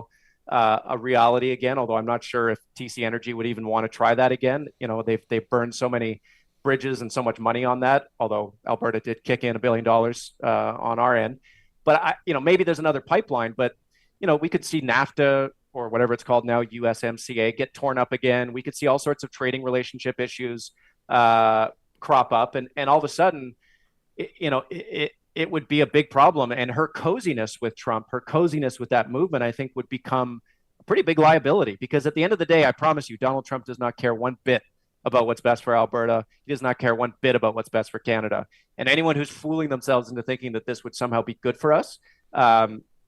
a reality again, although I'm not sure if TC Energy would even want to try that again. They've burned so many bridges and so much money on that, although Alberta did kick in $1 billion on our end. But, maybe there's another pipeline, but, we could see NAFTA or whatever it's called now, USMCA, get torn up again. We could see all sorts of trading relationship issues crop up. And all of a sudden, it would be a big problem. And her coziness with Trump, her coziness with that movement, I think would become a pretty big liability, because at the end of the day, I promise you, Donald Trump does not care one bit about what's best for Alberta. He does not care one bit about what's best for Canada. And anyone who's fooling themselves into thinking that this would somehow be good for us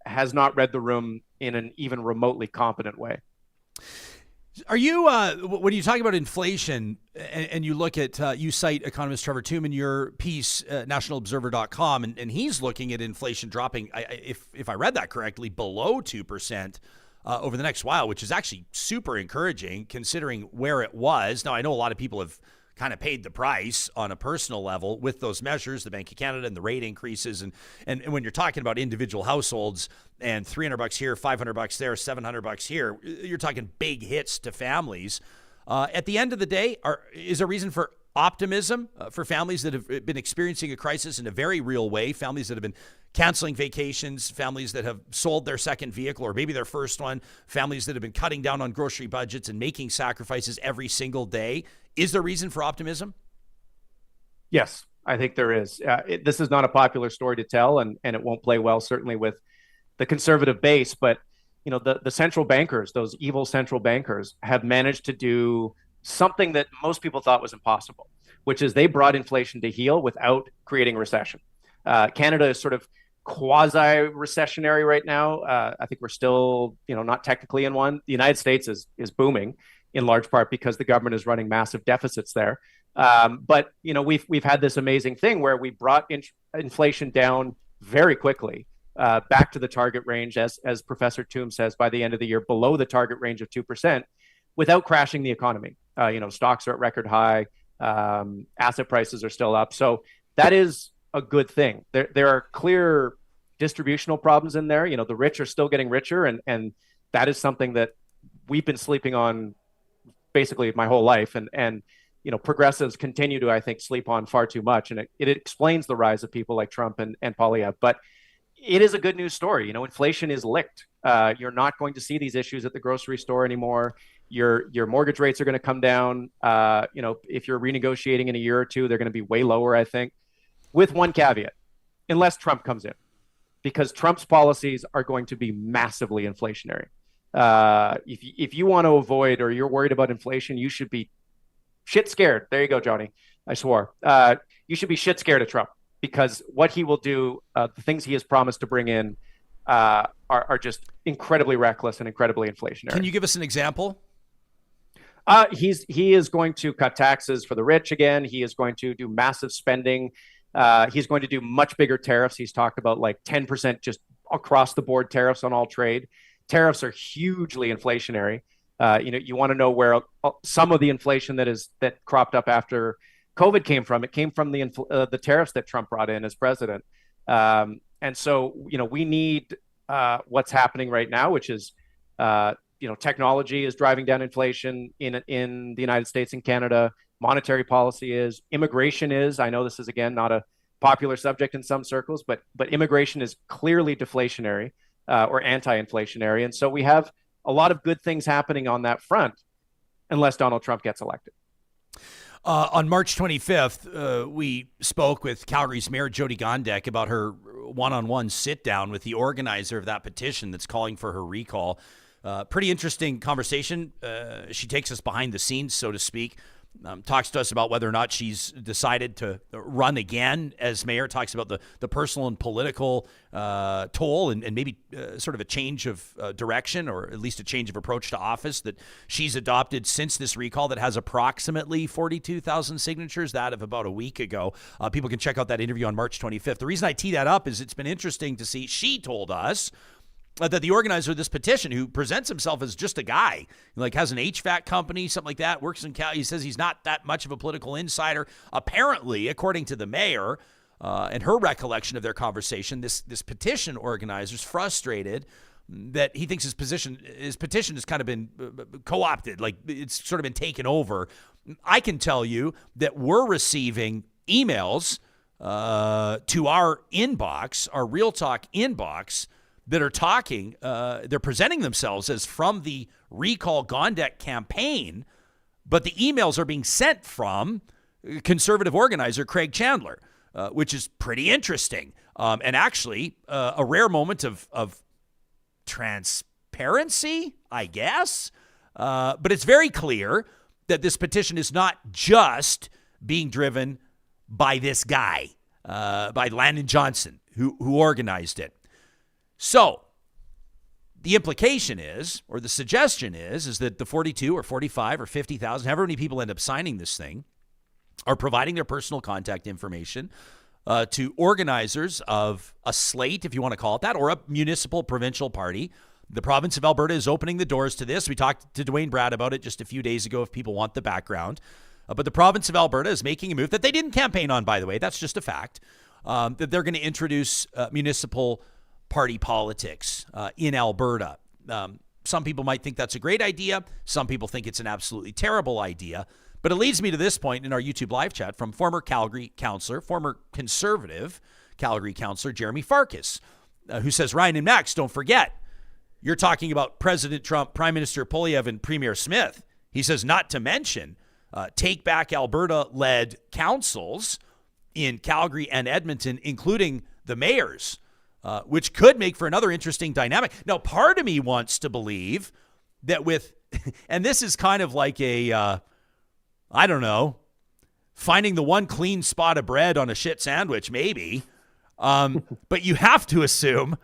has not read the room in an even remotely competent way. Are you, when you talk about inflation and you look at, you cite economist Trevor Tombe in your piece, nationalobserver.com, and he's looking at inflation dropping, if I read that correctly, below 2% over the next while, which is actually super encouraging considering where it was. Now, I know a lot of people have kind of paid the price on a personal level with those measures, the Bank of Canada and the rate increases. And when you're talking about individual households and $300 here, $500 there, $700 here, you're talking big hits to families. At the end of the day, is there reason for optimism for families that have been experiencing a crisis in a very real way, families that have been canceling vacations, families that have sold their second vehicle or maybe their first one, families that have been cutting down on grocery budgets and making sacrifices every single day? Is there reason for optimism? Yes, I think there is. This is not a popular story to tell, and it won't play well, certainly with the conservative base. But, the central bankers, those evil central bankers, have managed to do something that most people thought was impossible, which is they brought inflation to heel without creating recession. Canada is sort of quasi-recessionary right now. I think we're still, not technically in one. The United States is booming, in large part because the government is running massive deficits there. But we've had this amazing thing where we brought inflation down very quickly, back to the target range, as Professor Tombe says, by the end of the year, below the target range of 2%, without crashing the economy. Stocks are at record high, asset prices are still up. So that is a good thing. There are clear distributional problems in there. The rich are still getting richer, and that is something that we've been sleeping on basically my whole life. And progressives continue to, I think, sleep on far too much. And it explains the rise of people like Trump and Poilievre. But it is a good news story. Inflation is licked. You're not going to see these issues at the grocery store anymore. Your mortgage rates are going to come down. If you're renegotiating in a year or two, they're going to be way lower, I think, with one caveat, unless Trump comes in, because Trump's policies are going to be massively inflationary. If you want to avoid, or you're worried about inflation, you should be shit scared. There you go, Johnny. I swore. You should be shit scared of Trump, because what he will do, the things he has promised to bring in, are just incredibly reckless and incredibly inflationary. Can you give us an example? He is going to cut taxes for the rich again. He is going to do massive spending. He's going to do much bigger tariffs. He's talked about like 10% just across the board tariffs on all trade. Tariffs are hugely inflationary. You want to know where some of the inflation that cropped up after COVID came from. It came from the tariffs that Trump brought in as president. And so, we need what's happening right now, which is, technology is driving down inflation in the United States and Canada. Monetary policy is, immigration is. I know this is, again, not a popular subject in some circles, but immigration is clearly deflationary or anti-inflationary. And so we have a lot of good things happening on that front, unless Donald Trump gets elected. On March 25th, we spoke with Calgary's Mayor Jyoti Gondek about her one-on-one sit-down with the organizer of that petition that's calling for her recall. Pretty interesting conversation. She takes us behind the scenes, so to speak. Talks to us about whether or not she's decided to run again as mayor. Talks about the personal and political toll and maybe sort of a change of direction, or at least a change of approach to office that she's adopted since this recall that has approximately 42,000 signatures, that of about a week ago. People can check out that interview on March 25th. The reason I tee that up is it's been interesting to see. She told us that the organizer of this petition, who presents himself as just a guy, like has an HVAC company, something like that, works in Cal. He says he's not that much of a political insider. Apparently, according to the mayor and her recollection of their conversation, this petition organizer is frustrated that he thinks his petition has kind of been co-opted, like it's sort of been taken over. I can tell you that we're receiving emails to our inbox, our Real Talk inbox, that are talking, they're presenting themselves as from the Recall Gondek campaign, but the emails are being sent from conservative organizer Craig Chandler, which is pretty interesting. And actually a rare moment of transparency, I guess. But it's very clear that this petition is not just being driven by this guy, by Landon Johnson, who organized it. So the implication is, or the suggestion is that the 42 or 45 or 50,000, however many people end up signing this thing, are providing their personal contact information to organizers of a slate, if you want to call it that, or a municipal provincial party. The province of Alberta is opening the doors to this. We talked to Dwayne Brad about it just a few days ago if people want the background. But the province of Alberta is making a move that they didn't campaign on, by the way. That's just a fact, that they're going to introduce municipal party politics in Alberta. Some people might think that's a great idea. Some people think it's an absolutely terrible idea. But it leads me to this point in our YouTube live chat from former Calgary councillor, former conservative Calgary councillor Jeremy Farkas, who says, Ryan and Max, don't forget, you're talking about President Trump, Prime Minister Poilievre, and Premier Smith. He says, not to mention Take Back Alberta-led councils in Calgary and Edmonton, including the mayors, which could make for another interesting dynamic. Now, part of me wants to believe that with, and this is kind of like a, I don't know, finding the one clean spot of bread on a shit sandwich, maybe. But you have to assume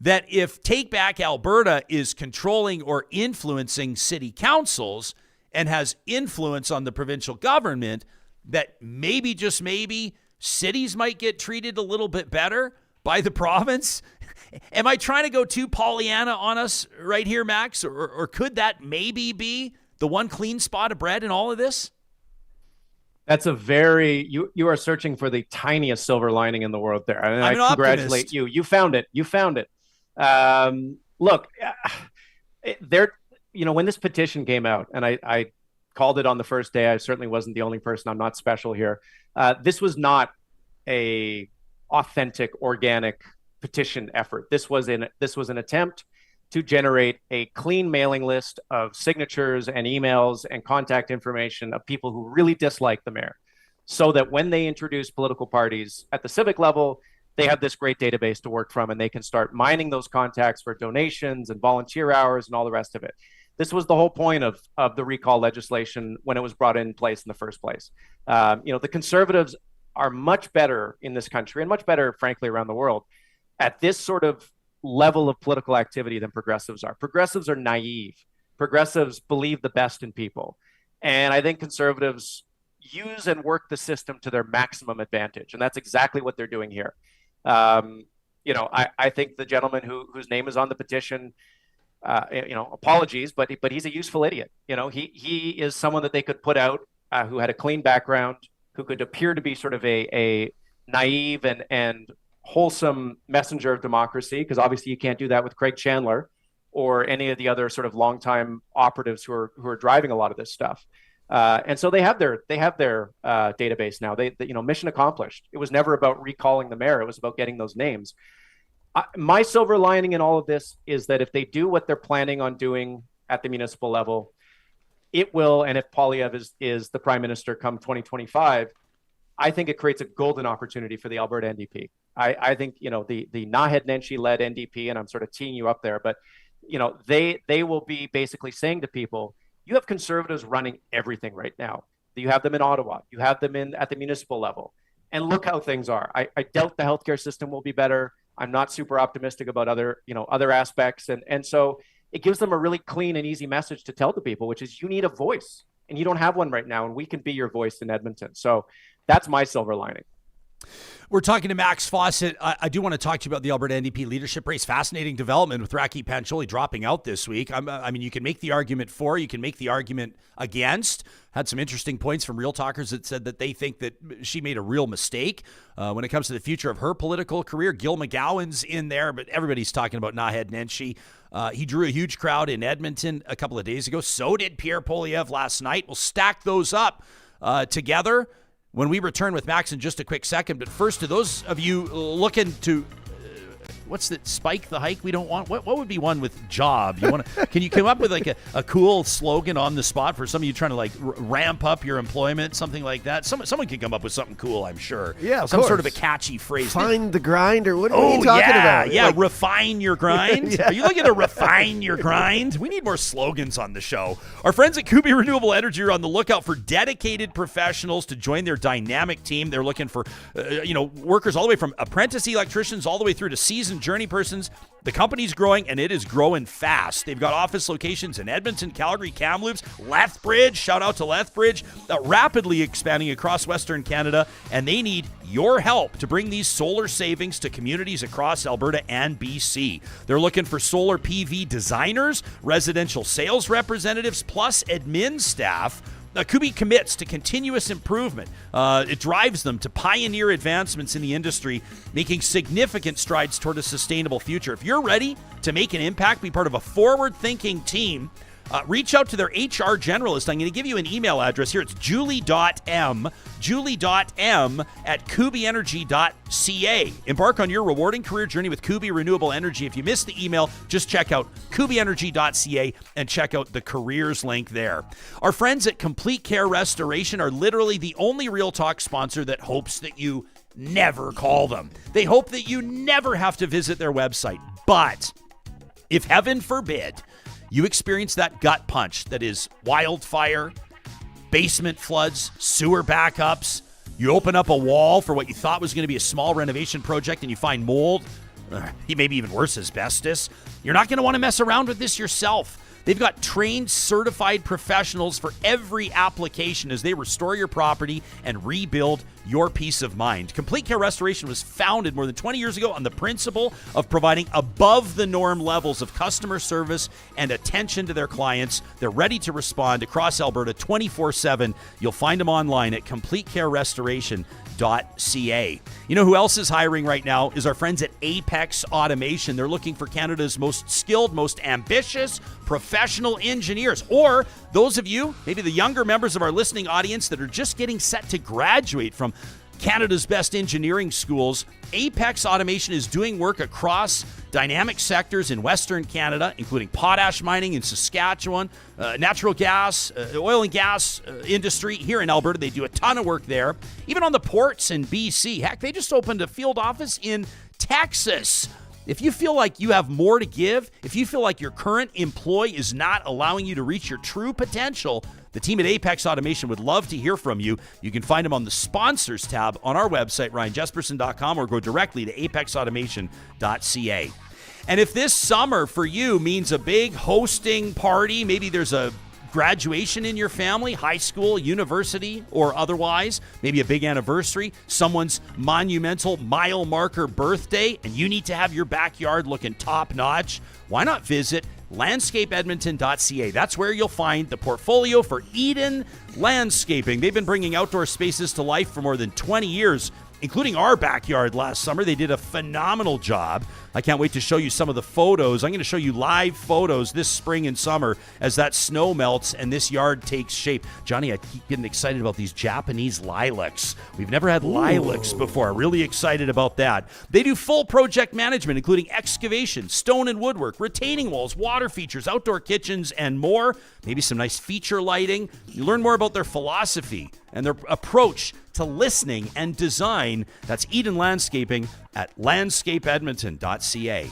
that if Take Back Alberta is controlling or influencing city councils and has influence on the provincial government, that maybe, just maybe, cities might get treated a little bit better by the province. Am I trying to go too Pollyanna on us right here, Max? Or could that maybe be the one clean spot of bread in all of this? That's a very, you are searching for the tiniest silver lining in the world there. And I congratulate optimist. you. You found it. You found it. Look, there, when this petition came out, and I called it on the first day. I certainly wasn't the only person. I'm not special here. This was not a authentic, organic petition effort. This was an attempt to generate a clean mailing list of signatures and emails and contact information of people who really dislike the mayor, so that when they introduce political parties at the civic level, they have this great database to work from, and they can start mining those contacts for donations and volunteer hours and all the rest of it. This was the whole point of the recall legislation when it was brought in place in the first place. The Conservatives are much better in this country, and much better, frankly, around the world, at this sort of level of political activity than progressives are. Progressives are naive. Progressives believe the best in people. And I think Conservatives use and work the system to their maximum advantage. And that's exactly what they're doing here. I think the gentleman whose name is on the petition, apologies, but he's a useful idiot. He is someone that they could put out who had a clean background, who could appear to be sort of a naive and wholesome messenger of democracy, because obviously you can't do that with Craig Chandler or any of the other sort of longtime operatives who are driving a lot of this stuff. And so they have their database now. They mission accomplished. It was never about recalling the mayor. It was about getting those names. My silver lining in all of this is that if they do what they're planning on doing at the municipal level, it will. And if Poilievre is the prime minister come 2025, I think it creates a golden opportunity for the Alberta NDP. I think, the Naheed Nenshi-led NDP, and I'm sort of teeing you up there, but, they will be basically saying to people, you have Conservatives running everything right now. You have them in Ottawa. You have them at the municipal level. And look how things are. I doubt the healthcare system will be better. I'm not super optimistic about other aspects. And so it gives them a really clean and easy message to tell the people, which is you need a voice. And you don't have one right now, and we can be your voice in Edmonton. So that's my silver lining. We're talking to Max Fawcett. I do want to talk to you about the Alberta NDP leadership race. Fascinating development with Rakhi Pancholi dropping out this week. You can make the argument for, you can make the argument against. Had some interesting points from Real Talkers that said that they think that she made a real mistake when it comes to the future of her political career. Gil McGowan's in there, but everybody's talking about Naheed Nenshi. He drew a huge crowd in Edmonton a couple of days ago. So did Pierre Poilievre last night. We'll stack those up together when we return with Max in just a quick second. But first, to those of you looking to, what's that, spike the hike we don't want? What would be one with job? Can you come up with like a cool slogan on the spot for some of you trying to like ramp up your employment, something like that? Someone can come up with something cool, I'm sure. Yeah, some sort of a catchy phrase. Find the grind, or what are you talking about? Yeah, refine your grind. Yeah. Are you looking to refine your grind? We need more slogans on the show. Our friends at Kubi Renewable Energy are on the lookout for dedicated professionals to join their dynamic team. They're looking for workers all the way from apprentice electricians all the way through to seasoned journey persons. The company's growing, and it is growing fast. They've got office locations in Edmonton, Calgary, Kamloops, Lethbridge. Shout out to Lethbridge. Rapidly expanding across Western Canada, and they need your help to bring these solar savings to communities across Alberta and BC. They're looking for solar PV designers, residential sales representatives, plus admin staff. Kubi commits to continuous improvement. It drives them to pioneer advancements in the industry, making significant strides toward a sustainable future. If you're ready to make an impact, be part of a forward-thinking team, reach out to their HR generalist. I'm going to give you an email address here. It's julie.m at kubienergy.ca. Embark on your rewarding career journey with Kubi Renewable Energy. If you missed the email, just check out kubienergy.ca and check out the careers link there. Our friends at Complete Care Restoration are literally the only Real Talk sponsor that hopes that you never call them. They hope that you never have to visit their website. But if heaven forbid you experience that gut punch that is wildfire, basement floods, sewer backups, you open up a wall for what you thought was going to be a small renovation project and you find mold, maybe even worse, asbestos, you're not going to want to mess around with this yourself. They've got trained, certified professionals for every application as they restore your property and rebuild your peace of mind. Complete Care Restoration was founded more than 20 years ago on the principle of providing above-the-norm levels of customer service and attention to their clients. They're ready to respond across Alberta 24/7. You'll find them online at completecarerestoration.ca. You know who else is hiring right now is our friends at Apex Automation. They're looking for Canada's most skilled, most ambitious professional engineers, or those of you, maybe the younger members of our listening audience that are just getting set to graduate from Canada's best engineering schools. Apex Automation is doing work across dynamic sectors in Western Canada, including potash mining in Saskatchewan, natural gas, oil and gas industry here in Alberta. They do a ton of work there. Even on the ports in BC. Heck, they just opened a field office in Texas. If you feel like you have more to give, if you feel like your current employee is not allowing you to reach your true potential, the team at Apex Automation would love to hear from you. You can find them on the sponsors tab on our website, ryanjesperson.com, or go directly to apexautomation.ca. And if this summer for you means a big hosting party, maybe there's a graduation in your family, high school, university, or otherwise, maybe a big anniversary, someone's monumental mile marker birthday, and you need to have your backyard looking top notch, why not visit landscapeedmonton.ca? That's where you'll find the portfolio for Eden Landscaping. They've been bringing outdoor spaces to life for more than 20 years, including our backyard last summer. They did a phenomenal job. I can't wait to show you some of the photos. I'm going to show you live photos this spring and summer as that snow melts and this yard takes shape. Johnny, I keep getting excited about these Japanese lilacs. We've never had lilacs before. Really excited about that. They do full project management, including excavation, stone and woodwork, retaining walls, water features, outdoor kitchens, and more. Maybe some nice feature lighting. You learn more about their philosophy and their approach to listening and design. That's Eden Landscaping at landscapeedmonton.ca.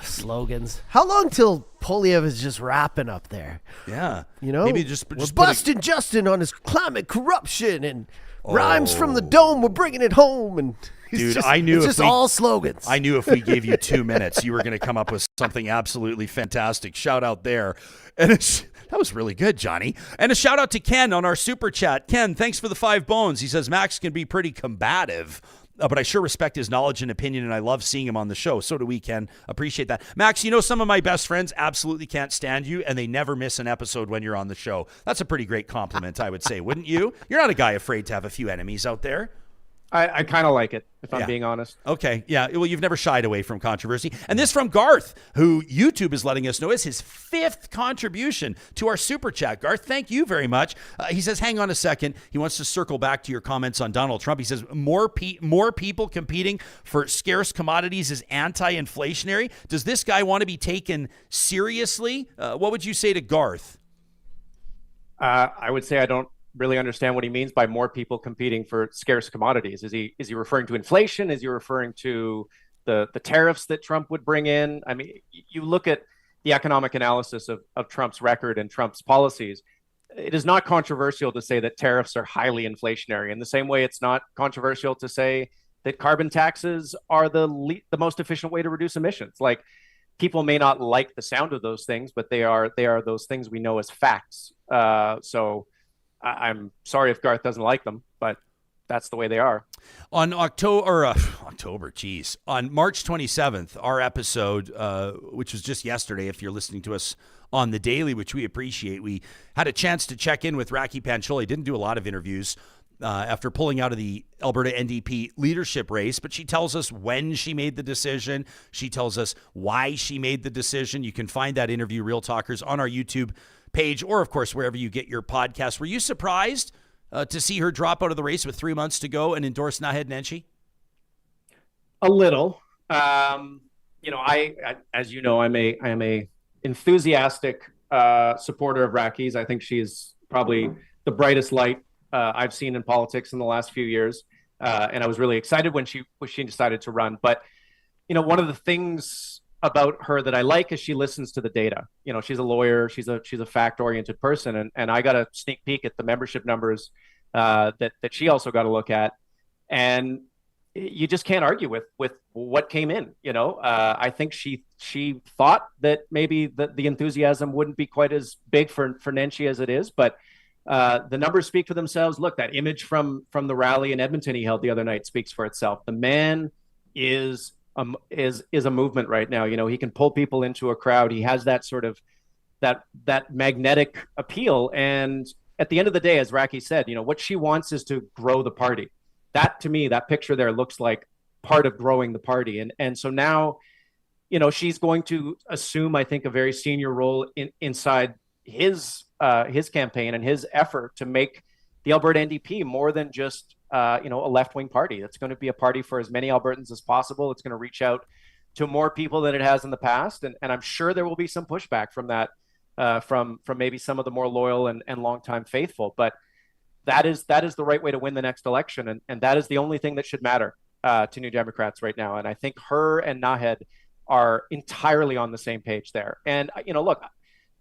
Slogans. How long till Poilievre is just rapping up there? Yeah. You know? Maybe just we're busting Justin on his climate corruption and rhymes from the dome, we're bringing it home. And dude, I knew it's just all slogans. I knew if we gave you 2 minutes, you were going to come up with something absolutely fantastic. Shout out there. And that was really good, Johnny. And a shout out to Ken on our super chat. Ken, thanks for the 5 bones. He says Max can be pretty combative, but I sure respect his knowledge and opinion, and I love seeing him on the show. So do we, Ken. Appreciate that. Max, you know, some of my best friends absolutely can't stand you, and they never miss an episode when you're on the show. That's a pretty great compliment, I would say, wouldn't you? You're not a guy afraid to have a few enemies out there. I kind of like it, if I'm being honest. Okay, yeah. Well, you've never shied away from controversy. And this from Garth, who YouTube is letting us know is his 5th contribution to our super chat. Garth, thank you very much. He says, hang on a second. He wants to circle back to your comments on Donald Trump. He says, more people competing for scarce commodities is anti-inflationary. Does this guy want to be taken seriously? What would you say to Garth? I would say I don't really understand what he means by more people competing for scarce commodities. Is he referring to inflation? Is he referring to the tariffs that Trump would bring in? I mean, you look at the economic analysis of Trump's record and Trump's policies. It is not controversial to say that tariffs are highly inflationary. In the same way, it's not controversial to say that carbon taxes are the most efficient way to reduce emissions. Like, people may not like the sound of those things, but they are those things we know as facts. So I'm sorry if Garth doesn't like them, but that's the way they are. On on March 27th, our episode, which was just yesterday, if you're listening to us on the daily, which we appreciate, we had a chance to check in with Rakhi Pancholi. Didn't do a lot of interviews after pulling out of the Alberta NDP leadership race, but she tells us when she made the decision. She tells us why she made the decision. You can find that interview, Real Talkers, on our YouTube page, or of course wherever you get your podcast. Were you surprised to see her drop out of the race with 3 months to go and endorse Naheed Nenshi? A little. You know, I as you know, I am a enthusiastic supporter of Rakhi's. I think she's probably the brightest light I've seen in politics in the last few years, and I was really excited when she decided to run. But you know, one of the things about her that I like is she listens to the data. You know, she's a lawyer, she's a fact-oriented person, and I got a sneak peek at the membership numbers that she also got to look at, and you just can't argue with what came in. You know, I think she thought that maybe the enthusiasm wouldn't be quite as big for Nenshi as it is, but The numbers speak for themselves. Look, that image from the rally in Edmonton he held the other night speaks for itself. The man is a movement right now. You know, he can pull people into a crowd. He has that sort of that magnetic appeal. And at the end of the day, as Rakhi said, you know, what she wants is to grow the party. That, to me, that picture there looks like part of growing the party. And so now, you know, she's going to assume, I think, a very senior role inside his campaign and his effort to make the Alberta NDP more than just a left-wing party. It's going to be a party for as many Albertans as possible. It's going to reach out to more people than it has in the past, and I'm sure there will be some pushback from that, from maybe some of the more loyal and longtime faithful. But that is the right way to win the next election, and that is the only thing that should matter to New Democrats right now. And I think her and Naheed are entirely on the same page there. And look,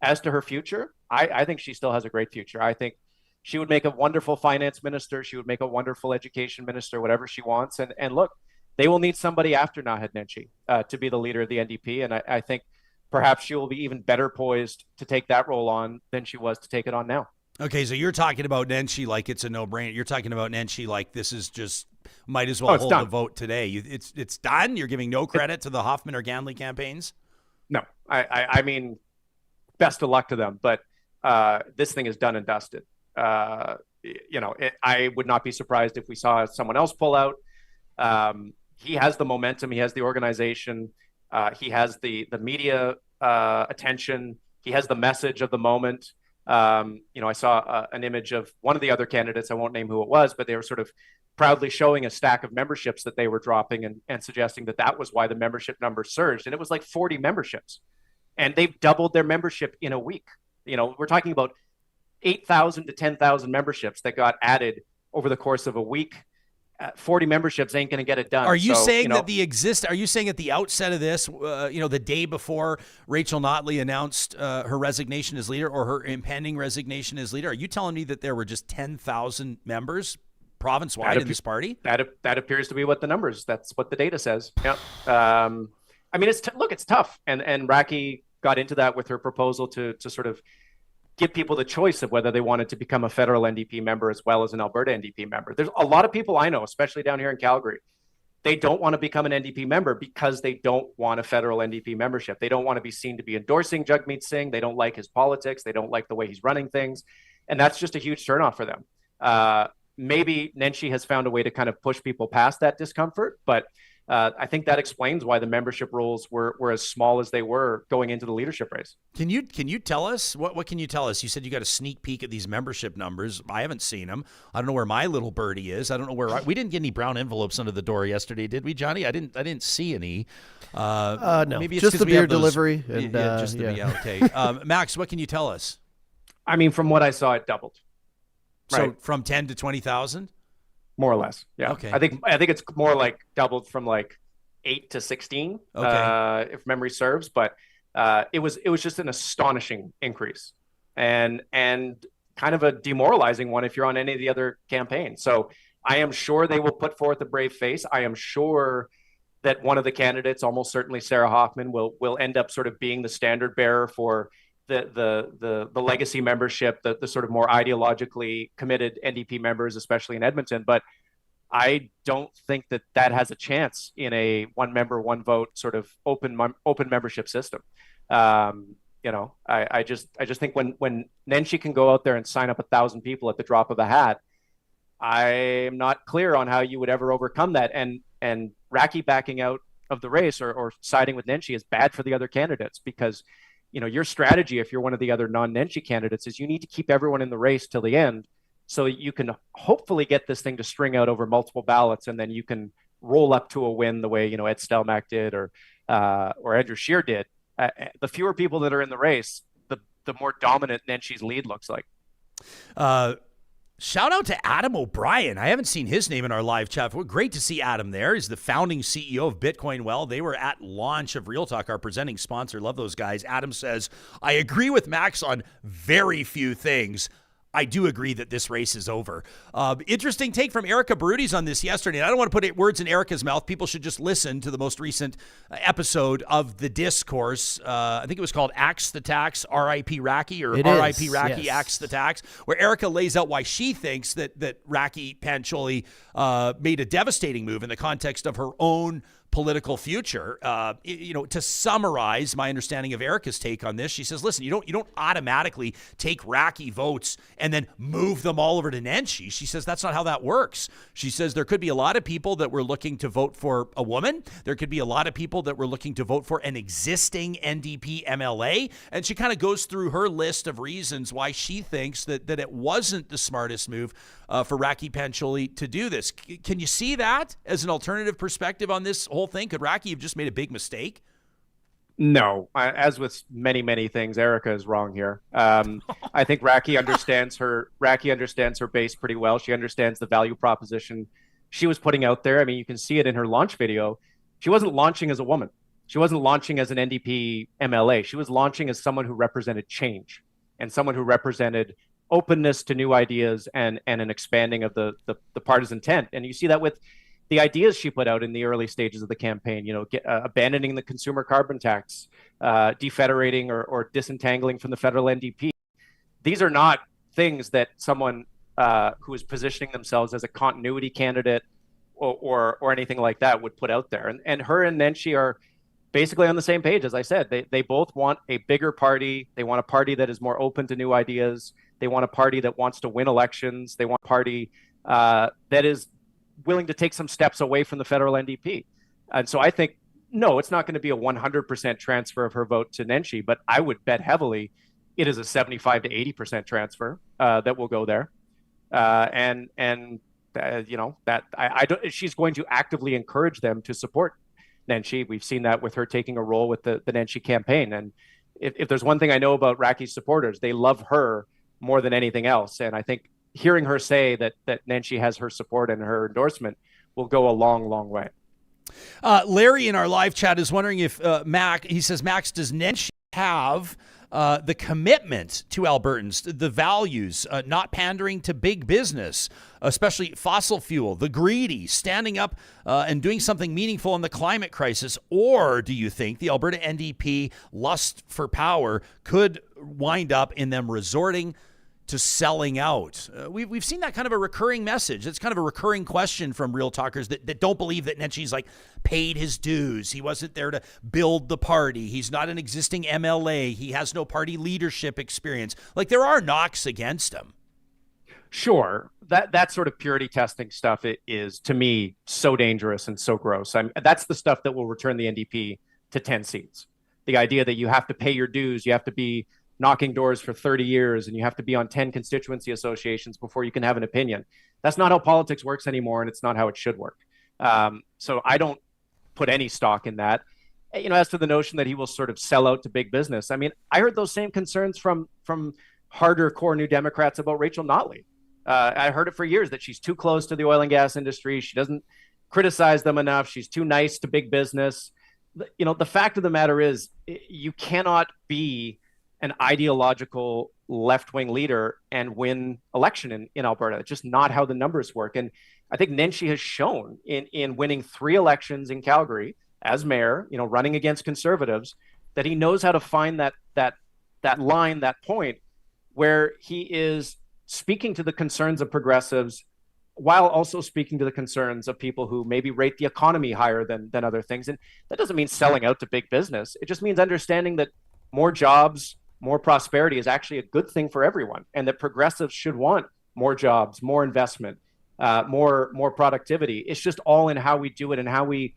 as to her future, I think she still has a great future. I think she would make a wonderful finance minister. She would make a wonderful education minister, whatever she wants. And look, they will need somebody after Naheed Nenshi to be the leader of the NDP. And I think perhaps she will be even better poised to take that role on than she was to take it on now. Okay, so you're talking about Nenshi like it's a no-brainer. You're talking about Nenshi like this is just might as well hold the vote today. It's done? You're giving no credit to the Hoffman or Ganley campaigns? No. I mean, best of luck to them. But this thing is done and dusted. I would not be surprised if we saw someone else pull out. He has the momentum. He has the organization. He has the media attention. He has the message of the moment. I saw an image of one of the other candidates. I won't name who it was, but they were sort of proudly showing a stack of memberships that they were dropping and suggesting that was why the membership numbers surged. And it was like 40 memberships. And they've doubled their membership in a week. You know, we're talking about 8,000 to 10,000 memberships that got added over the course of a week. 40 memberships ain't going to get it done. Are you saying that are you saying at the outset of this, the day before Rachel Notley announced her resignation as leader or her impending resignation as leader, are you telling me that there were just 10,000 members province-wide in this party? That appears to be what that's what the data says. Yeah. I mean, it's tough. And Rakhi got into that with her proposal to sort of give people the choice of whether they wanted to become a federal NDP member as well as an Alberta NDP member. There's a lot of people I know, especially down here in Calgary, they don't want to become an NDP member because they don't want a federal NDP membership. They don't want to be seen to be endorsing Jagmeet Singh. They don't like his politics. They don't like the way he's running things. And that's just a huge turnoff for them. Maybe Nenshi has found a way to kind of push people past that discomfort, but I think that explains why the membership rolls were as small as they were going into the leadership race. Can you tell us what can you tell us? You said you got a sneak peek at these membership numbers. I haven't seen them. I don't know where my little birdie is. I don't know where we didn't get any brown envelopes under the door yesterday, did we, Johnny? I didn't see any. No, maybe it's just the beer delivery. Okay. Max, what can you tell us? I mean, from what I saw, it doubled. So right. From 10 to 20,000. More or less, yeah. Okay. I think it's more like doubled from like 8 to 16, if memory serves. But it was just an astonishing increase, and kind of a demoralizing one if you're on any of the other campaigns. So I am sure they will put forth a brave face. I am sure that one of the candidates, almost certainly Sarah Hoffman, will end up sort of being the standard bearer for the legacy membership, the sort of more ideologically committed NDP members, especially in Edmonton. But I don't think that has a chance in a one member, one vote sort of open membership system. I just think when Nenshi can go out there and sign up 1,000 people at the drop of a hat, I'm not clear on how you would ever overcome that. And Rakhi backing out of the race or siding with Nenshi is bad for the other candidates, because your strategy, if you're one of the other non-Nenshi candidates, is you need to keep everyone in the race till the end so you can hopefully get this thing to string out over multiple ballots, and then you can roll up to a win the way, Ed Stelmach did or Andrew Scheer did. The fewer people that are in the race, the more dominant Nenshi's lead looks like. Shout out to Adam O'Brien. I haven't seen his name in our live chat. Great to see Adam there. He's the founding CEO of Bitcoin Well. They were at launch of Real Talk, our presenting sponsor. Love those guys. Adam says, I agree with Max on very few things. I do agree that this race is over. Interesting take from Erica Baruti's on this yesterday. And I don't want to put words in Erica's mouth. People should just listen to the most recent episode of The Discourse. I think it was called Axe the Tax, R.I.P. Rakhi, or R.I.P. Rakhi, yes. Axe the Tax, where Erica lays out why she thinks that Rakhi Pancholi made a devastating move in the context of her own political future. To summarize my understanding of Erica's take on this, she says, listen, you don't automatically take Rakhi votes and then move them all over to Nenshi. She says that's not how that works. She says there could be a lot of people that were looking to vote for a woman. There could be a lot of people that were looking to vote for an existing NDP MLA. And she kind of goes through her list of reasons why she thinks that it wasn't the smartest move for Rakhi Pancholi to do this. Can you see that as an alternative perspective on this whole thing? Could Rakhi have just made a big mistake? No, as with many things, Erica is wrong here. I think Rakhi understands her base pretty well. She understands the value proposition she was putting out there. I mean, you can see it in her launch video. She wasn't launching as a woman. She wasn't launching as an NDP MLA. She was launching as someone who represented change and someone who represented openness to new ideas and an expanding of the partisan tent. And you see that with the ideas she put out in the early stages of the campaign, abandoning the consumer carbon tax, defederating or disentangling from the federal NDP. These are not things that someone who is positioning themselves as a continuity candidate or anything like that would put out there. And her and Nenshi are basically on the same page. As I said, they both want a bigger party. They want a party that is more open to new ideas. They want a party that wants to win elections. They want a party that is willing to take some steps away from the federal NDP. And so I think, no, it's not going to be a 100% transfer of her vote to Nenshi, but I would bet heavily it is a 75 to 80% transfer that will go there. She's going to actively encourage them to support Nenshi. We've seen that with her taking a role with the Nenshi campaign. And if there's one thing I know about Rakhi's supporters, they love her more than anything else. And I think hearing her say that Nenshi has her support and her endorsement will go a long, long way. Larry in our live chat is wondering if he says, Max, does Nenshi have the commitment to Albertans, the values, not pandering to big business, especially fossil fuel, the greedy, standing up and doing something meaningful in the climate crisis? Or do you think the Alberta NDP lust for power could wind up in them resorting to selling out? We've seen that kind of a recurring message. It's kind of a recurring question from real talkers that don't believe that Nenshi's paid his dues. He wasn't there to build the party. He's not an existing MLA. He has no party leadership experience. There are knocks against him. Sure. That sort of purity testing stuff is, to me, so dangerous and so gross. That's the stuff that will return the NDP to 10 seats. The idea that you have to pay your dues, you have to be knocking doors for 30 years, and you have to be on 10 constituency associations before you can have an opinion. That's not how politics works anymore, and it's not how it should work. So I don't put any stock in that. As to the notion that he will sort of sell out to big business, I heard those same concerns from harder core New Democrats about Rachel Notley. I heard it for years that she's too close to the oil and gas industry. She doesn't criticize them enough. She's too nice to big business. The fact of the matter is, you cannot be an ideological left-wing leader and win election in Alberta. It's just not how the numbers work. And I think Nenshi has shown in winning 3 elections in Calgary as mayor, running against Conservatives, that he knows how to find that line, that point where he is speaking to the concerns of progressives while also speaking to the concerns of people who maybe rate the economy higher than other things. And that doesn't mean selling out to big business. It just means understanding that more jobs, more prosperity is actually a good thing for everyone, and that progressives should want more jobs, more investment, more productivity. It's just all in how we do it and how we,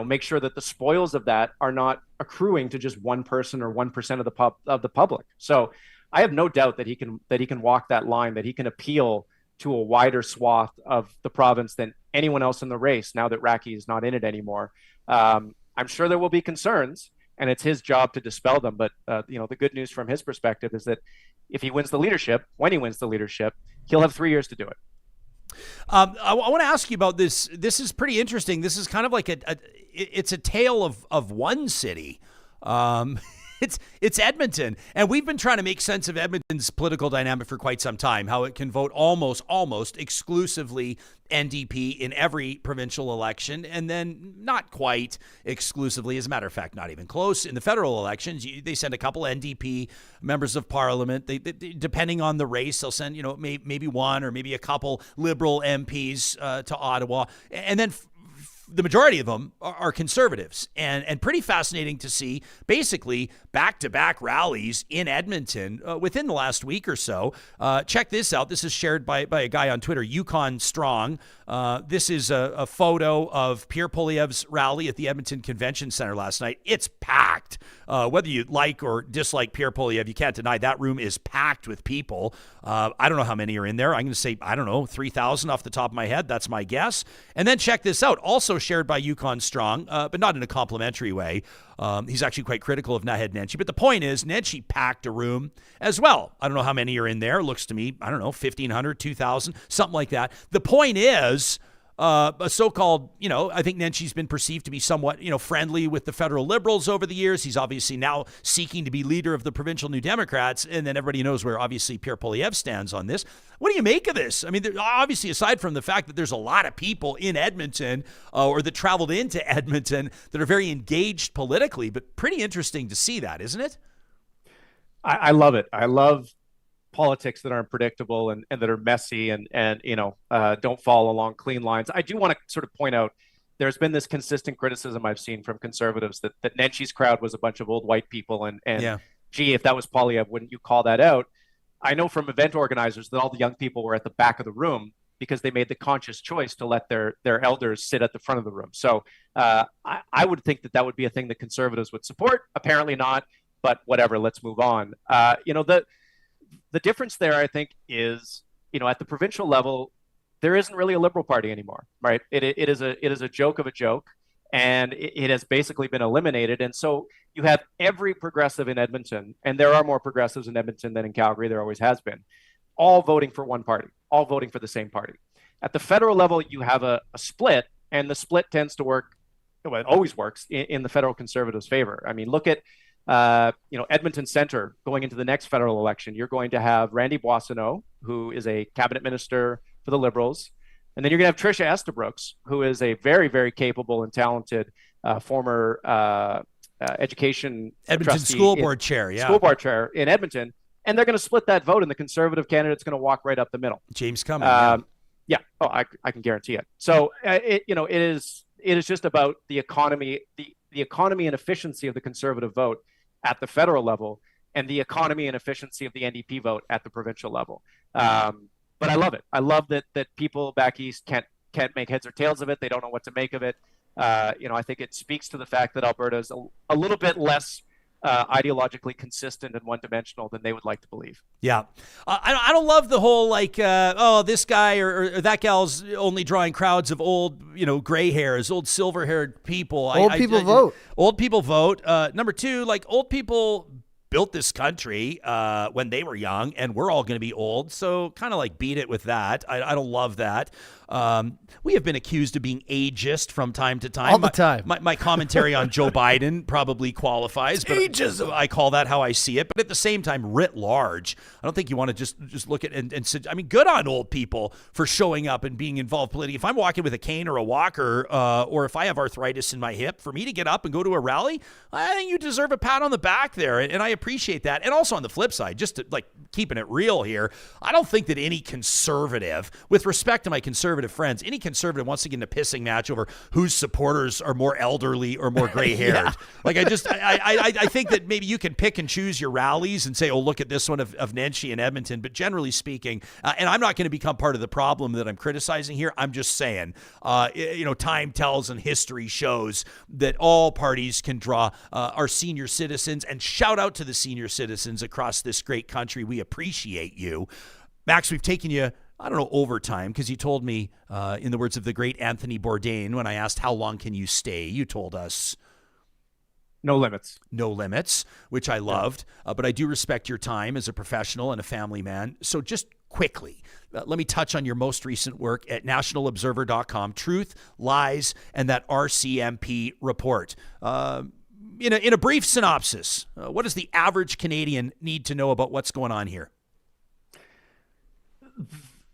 make sure that the spoils of that are not accruing to just one person or 1% of the public. So I have no doubt that he can walk that line, that he can appeal to a wider swath of the province than anyone else in the race now that Rakhi is not in it anymore. I'm sure there will be concerns, and it's his job to dispel them. But, the good news from his perspective is that if he wins the leadership, when he wins the leadership, he'll have 3 years to do it. I want to ask you about this. This is pretty interesting. This is kind of like it's a tale of one city. It's Edmonton, and we've been trying to make sense of Edmonton's political dynamic for quite some time, how it can vote almost exclusively NDP in every provincial election, and then not quite exclusively, as a matter of fact, not even close. In the federal elections, they send a couple NDP members of parliament. They depending on the race, they'll send, maybe one or maybe a couple Liberal MPs to Ottawa, and then the majority of them are conservatives, and pretty fascinating to see basically back-to-back rallies in Edmonton within the last week or so. Check this out. This is shared by a guy on Twitter, Yukon Strong. This is a photo of Pierre Poilievre's rally at the Edmonton Convention Center last night. It's packed. Whether you like or dislike Pierre Poilievre, you can't deny that room is packed with people. I don't know how many are in there. I'm going to say, 3,000 off the top of my head. That's my guess. And then check this out. Also shared by Yukon Strong, but not in a complimentary way. He's actually quite critical of Naheed Nenshi. But the point is, Nenshi packed a room as well. I don't know how many are in there. Looks to me, 1,500, 2,000, something like that. The point is, a so-called, I think Nenshi's been perceived to be somewhat, friendly with the federal Liberals over the years. He's obviously now seeking to be leader of the provincial New Democrats, and then everybody knows where obviously Pierre Poilievre stands on this. What do you make of this? I mean, obviously, aside from the fact that there's a lot of people in Edmonton or that traveled into Edmonton that are very engaged politically, but pretty interesting to see that, isn't it? I love it. I love politics that aren't predictable and that are messy and don't follow along clean lines. I do want to sort of point out there's been this consistent criticism I've seen from conservatives that Nenshi's crowd was a bunch of old white people and gee, if that was Poilievre, wouldn't you call that out? I know from event organizers that all the young people were at the back of the room because they made the conscious choice to let their elders sit at the front of the room. So I would think that would be a thing that conservatives would support. Apparently not, but whatever, let's move on. The difference there, I think, is, at the provincial level, there isn't really a Liberal Party anymore, right? It is a joke of a joke, and it has basically been eliminated. And so you have every progressive in Edmonton, and there are more progressives in Edmonton than in Calgary, there always has been, all voting for one party, all voting for the same party. At the federal level, you have a split, and the split tends to work, well, it always works, in the federal Conservatives' favor. I mean, look at Edmonton Centre going into the next federal election. You're going to have Randy Boissonneau, who is a cabinet minister for the Liberals. And then you're going to have Tricia Estabrooks, who is a very, very capable and talented former education Edmonton school board chair in Edmonton. And they're going to split that vote, and the Conservative candidate's going to walk right up the middle. James Cumming. I can guarantee it. So it is just about the economy, the economy and efficiency of the Conservative vote at the federal level, and the economy and efficiency of the NDP vote at the provincial level. But I love it. I love that people back east can't make heads or tails of it. They don't know what to make of it. I think it speaks to the fact that Alberta is a little bit less ideologically consistent and one-dimensional than they would like to believe. Yeah. I don't love the whole this guy or that gal's only drawing crowds of old, gray hairs, old silver-haired people. Old people vote. Old people vote. Number two, old people built this country when they were young, and we're all going to be old. So kind of beat it with that. I don't love that. We have been accused of being ageist from time to time. All the time. My commentary on Joe Biden probably qualifies. But ageism. I call that how I see it. But at the same time, writ large, I don't think you want to just look at and say, good on old people for showing up and being involved politically. If I'm walking with a cane or a walker, or if I have arthritis in my hip, for me to get up and go to a rally, I think you deserve a pat on the back there. And I appreciate that. And also on the flip side, just to keeping it real here, I don't think that any conservative, with respect to my conservative friends, any conservative wants to get in a pissing match over whose supporters are more elderly or more gray-haired. Yeah. I think that maybe you can pick and choose your rallies and say, oh, look at this one of Nenshi in Edmonton. But generally speaking, and I'm not going to become part of the problem that I'm criticizing here. I'm just saying, time tells and history shows that all parties can draw our senior citizens, and shout out to the senior citizens across this great country. We appreciate you. Max, we've taken you, overtime, because you told me, in the words of the great Anthony Bourdain, when I asked how long can you stay, you told us no limits. No limits, which I loved. But I do respect your time as a professional and a family man. So just quickly, let me touch on your most recent work at nationalobserver.com, Truth, Lies, and that RCMP report. in a brief synopsis, what does the average Canadian need to know about what's going on here?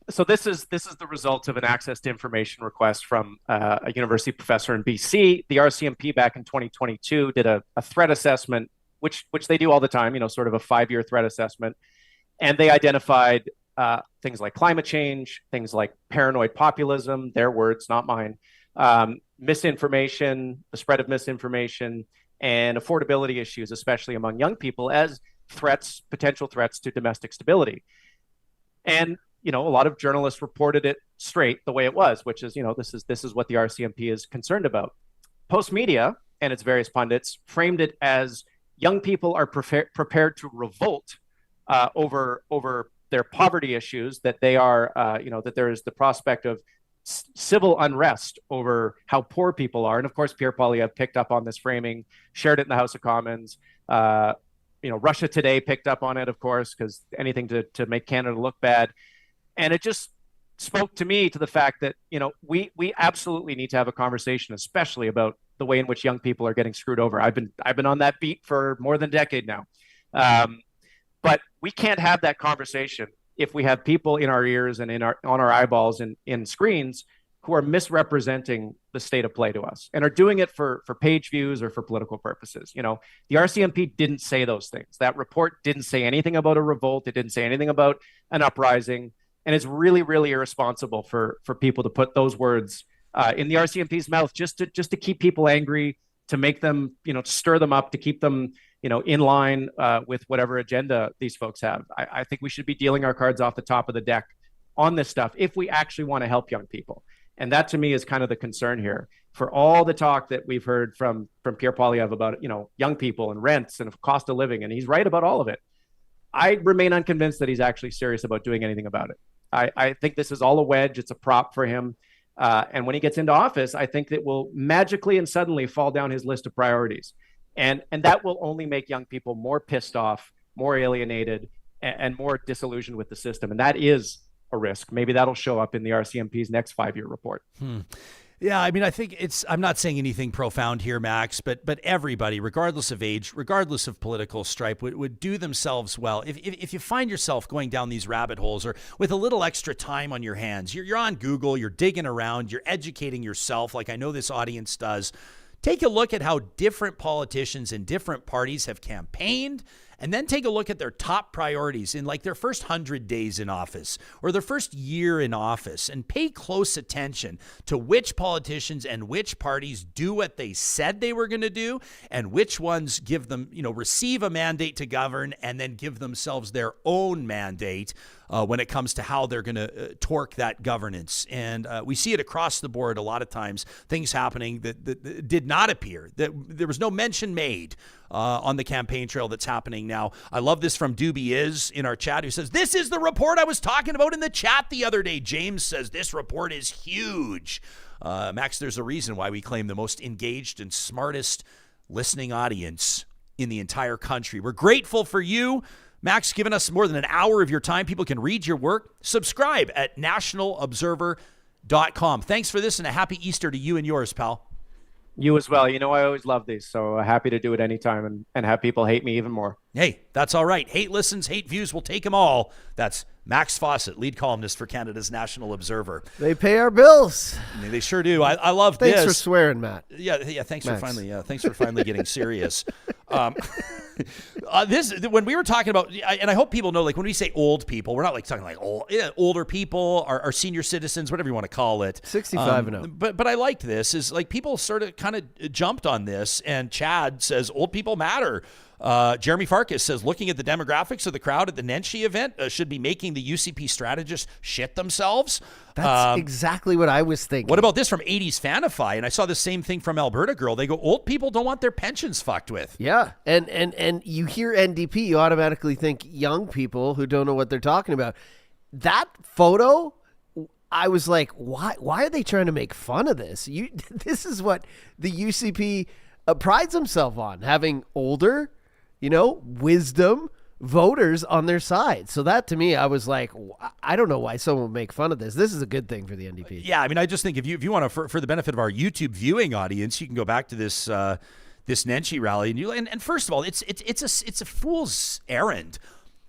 So this is the result of an access to information request from a university professor in BC. The RCMP back in 2022 did a threat assessment, which they do all the time, sort of a 5-year threat assessment. And they identified things like climate change, things like paranoid populism, their words, not mine, misinformation, the spread of misinformation, and affordability issues, especially among young people, as potential threats to domestic stability. And a lot of journalists reported it straight the way it was, which is, this is what the RCMP is concerned about. Postmedia and its various pundits framed it as young people are prepared to revolt over their poverty issues, that they are, that there is the prospect of civil unrest over how poor people are. And of course, Pierre Poilievre picked up on this framing, shared it in the House of Commons. Russia Today picked up on it, of course, because anything to make Canada look bad. And it just spoke to me to the fact that, we absolutely need to have a conversation, especially about the way in which young people are getting screwed over. I've been on that beat for more than a decade now. But we can't have that conversation if we have people in our ears and on our eyeballs and in screens who are misrepresenting the state of play to us and are doing it for page views or for political purposes. The RCMP didn't say those things. That report didn't say anything about a revolt. It didn't say anything about an uprising. And it's really, really irresponsible for people to put those words in the RCMP's mouth just to keep people angry, to make them, to stir them up, to keep them, in line with whatever agenda these folks have. I think we should be dealing our cards off the top of the deck on this stuff if we actually want to help young people. And that to me is kind of the concern here. For all the talk that we've heard from Pierre Poilievre about, young people and rents and cost of living, and he's right about all of it, I remain unconvinced that he's actually serious about doing anything about it. I think this is all a wedge. It's a prop for him. And when he gets into office, I think that will magically and suddenly fall down his list of priorities. And that will only make young people more pissed off, more alienated, and more disillusioned with the system. And that is a risk. Maybe that'll show up in the RCMP's next 5-year report. Yeah, I mean, I think I'm not saying anything profound here, Max, but everybody, regardless of age, regardless of political stripe, would do themselves well. If you find yourself going down these rabbit holes or with a little extra time on your hands, you're on Google, you're digging around, you're educating yourself like I know this audience does. Take a look at how different politicians in different parties have campaigned, and then take a look at their top priorities in like their first 100 days in office or their first year in office, and pay close attention to which politicians and which parties do what they said they were going to do and which ones give them, receive a mandate to govern and then give themselves their own mandate when it comes to how they're going to torque that governance. And we see it across the board a lot of times, things happening that did not appear, that there was no mention made on the campaign trail that's happening now. I love this from Doobie Is in our chat, who says, this is the report I was talking about in the chat the other day. James says this report is huge. Max, there's a reason why we claim the most engaged and smartest listening audience in the entire country. We're grateful for you, Max, giving us more than an hour of your time. People can read your work. Subscribe at nationalobserver.com. Thanks for this, and a happy Easter to you and yours, pal. You as well. I always love these, so happy to do it anytime and have people hate me even more. Hey, that's all right. Hate listens, hate views, we'll take them all. That's Max Fawcett, lead columnist for Canada's National Observer. They pay our bills. They sure do. I love this. Thanks for swearing, Matt. Yeah. Thanks Max. Thanks for finally getting serious. When we were talking about, and I hope people know, like when we say old people, we're not like talking like older people, our senior citizens, whatever you want to call it. 65 and up. But I liked this is like people sort of kind of jumped on this, and Chad says old people matter. Jeremy Farkas says, looking at the demographics of the crowd at the Nenshi event should be making the UCP strategists shit themselves. That's exactly what I was thinking. What about this from 80s Fanify? And I saw the same thing from Alberta Girl. They go, old people don't want their pensions fucked with. Yeah. And you hear NDP, you automatically think young people who don't know what they're talking about. That photo, I was like, why are they trying to make fun of this? This is what the UCP prides himself on, having older, wisdom voters on their side. So that to me, I was like, I don't know why someone would make fun of this. This is a good thing for the NDP. Yeah, I mean, I just think if you want to, for the benefit of our YouTube viewing audience, you can go back to this this Nenshi rally, and first of all, it's a fool's errand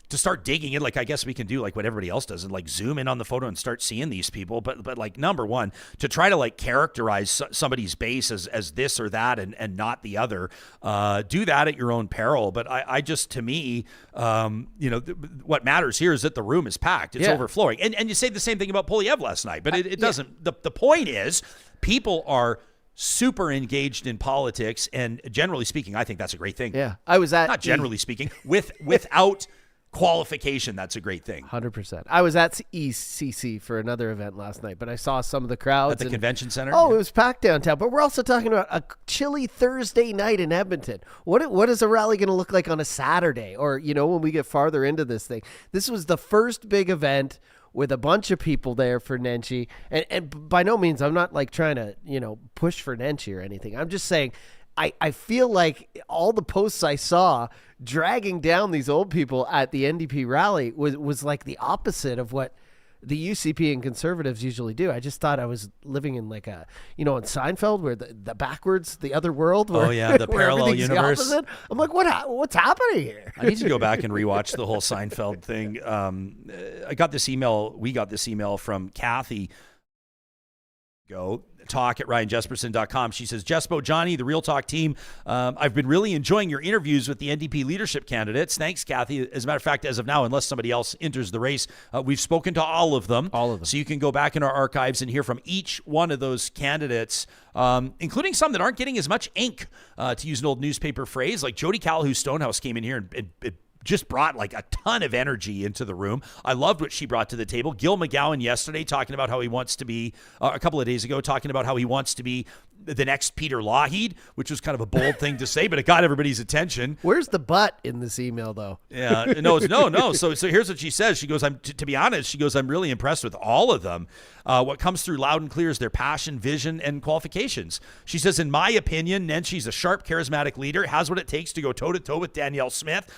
to start digging in. Like, I guess we can do like what everybody else does and like zoom in on the photo and start seeing these people. But like, number one, to try to like characterize somebody's base as this or that and not the other, do that at your own peril. But I just, to me, what matters here is that the room is packed. It's overflowing. And you say the same thing about Poilievre last night, but it doesn't. The point is, people are super engaged in politics, and generally speaking, I think that's a great thing. Yeah, I was at not generally speaking, without qualification, that's a great thing. 100%. I was at ECC for another event last night, but I saw some of the crowds at the convention center. Oh, it was packed downtown. But we're also talking about a chilly Thursday night in Edmonton. What is a rally going to look like on a Saturday, or when we get farther into this thing? This was the first big event with a bunch of people there for Nenshi, and by no means I'm not like trying to push for Nenshi or anything. I'm just saying I feel like all the posts I saw dragging down these old people at the NDP rally was like the opposite of what the UCP and conservatives usually do. I just thought I was living in like a, in Seinfeld, where the backwards, the other world. Where, the parallel universe. I'm like, what's happening here? I need to go back and rewatch the whole Seinfeld thing. We got this email from Kathy. Talk@RyanJesperson.com. She says, Jespo, Johnny, the Real Talk team, I've been really enjoying your interviews with the NDP leadership candidates. Thanks, Kathy. As a matter of fact, as of now, unless somebody else enters the race, we've spoken to all of them. So you can go back in our archives and hear from each one of those candidates, including some that aren't getting as much ink, to use an old newspaper phrase. Like Jody Calhoun Stonehouse came in here and just brought like a ton of energy into the room. I loved what she brought to the table. Gil McGowan yesterday talking about how he wants to be, a couple of days ago, talking about how he wants to be the next Peter Lougheed, which was kind of a bold thing to say, but it got everybody's attention. Where's the but in this email, though? Yeah, no. So here's what she says. She goes, to be honest, she goes, I'm really impressed with all of them. What comes through loud and clear is their passion, vision, and qualifications. She says, in my opinion, Nenshi's a sharp, charismatic leader, has what it takes to go toe-to-toe with Danielle Smith,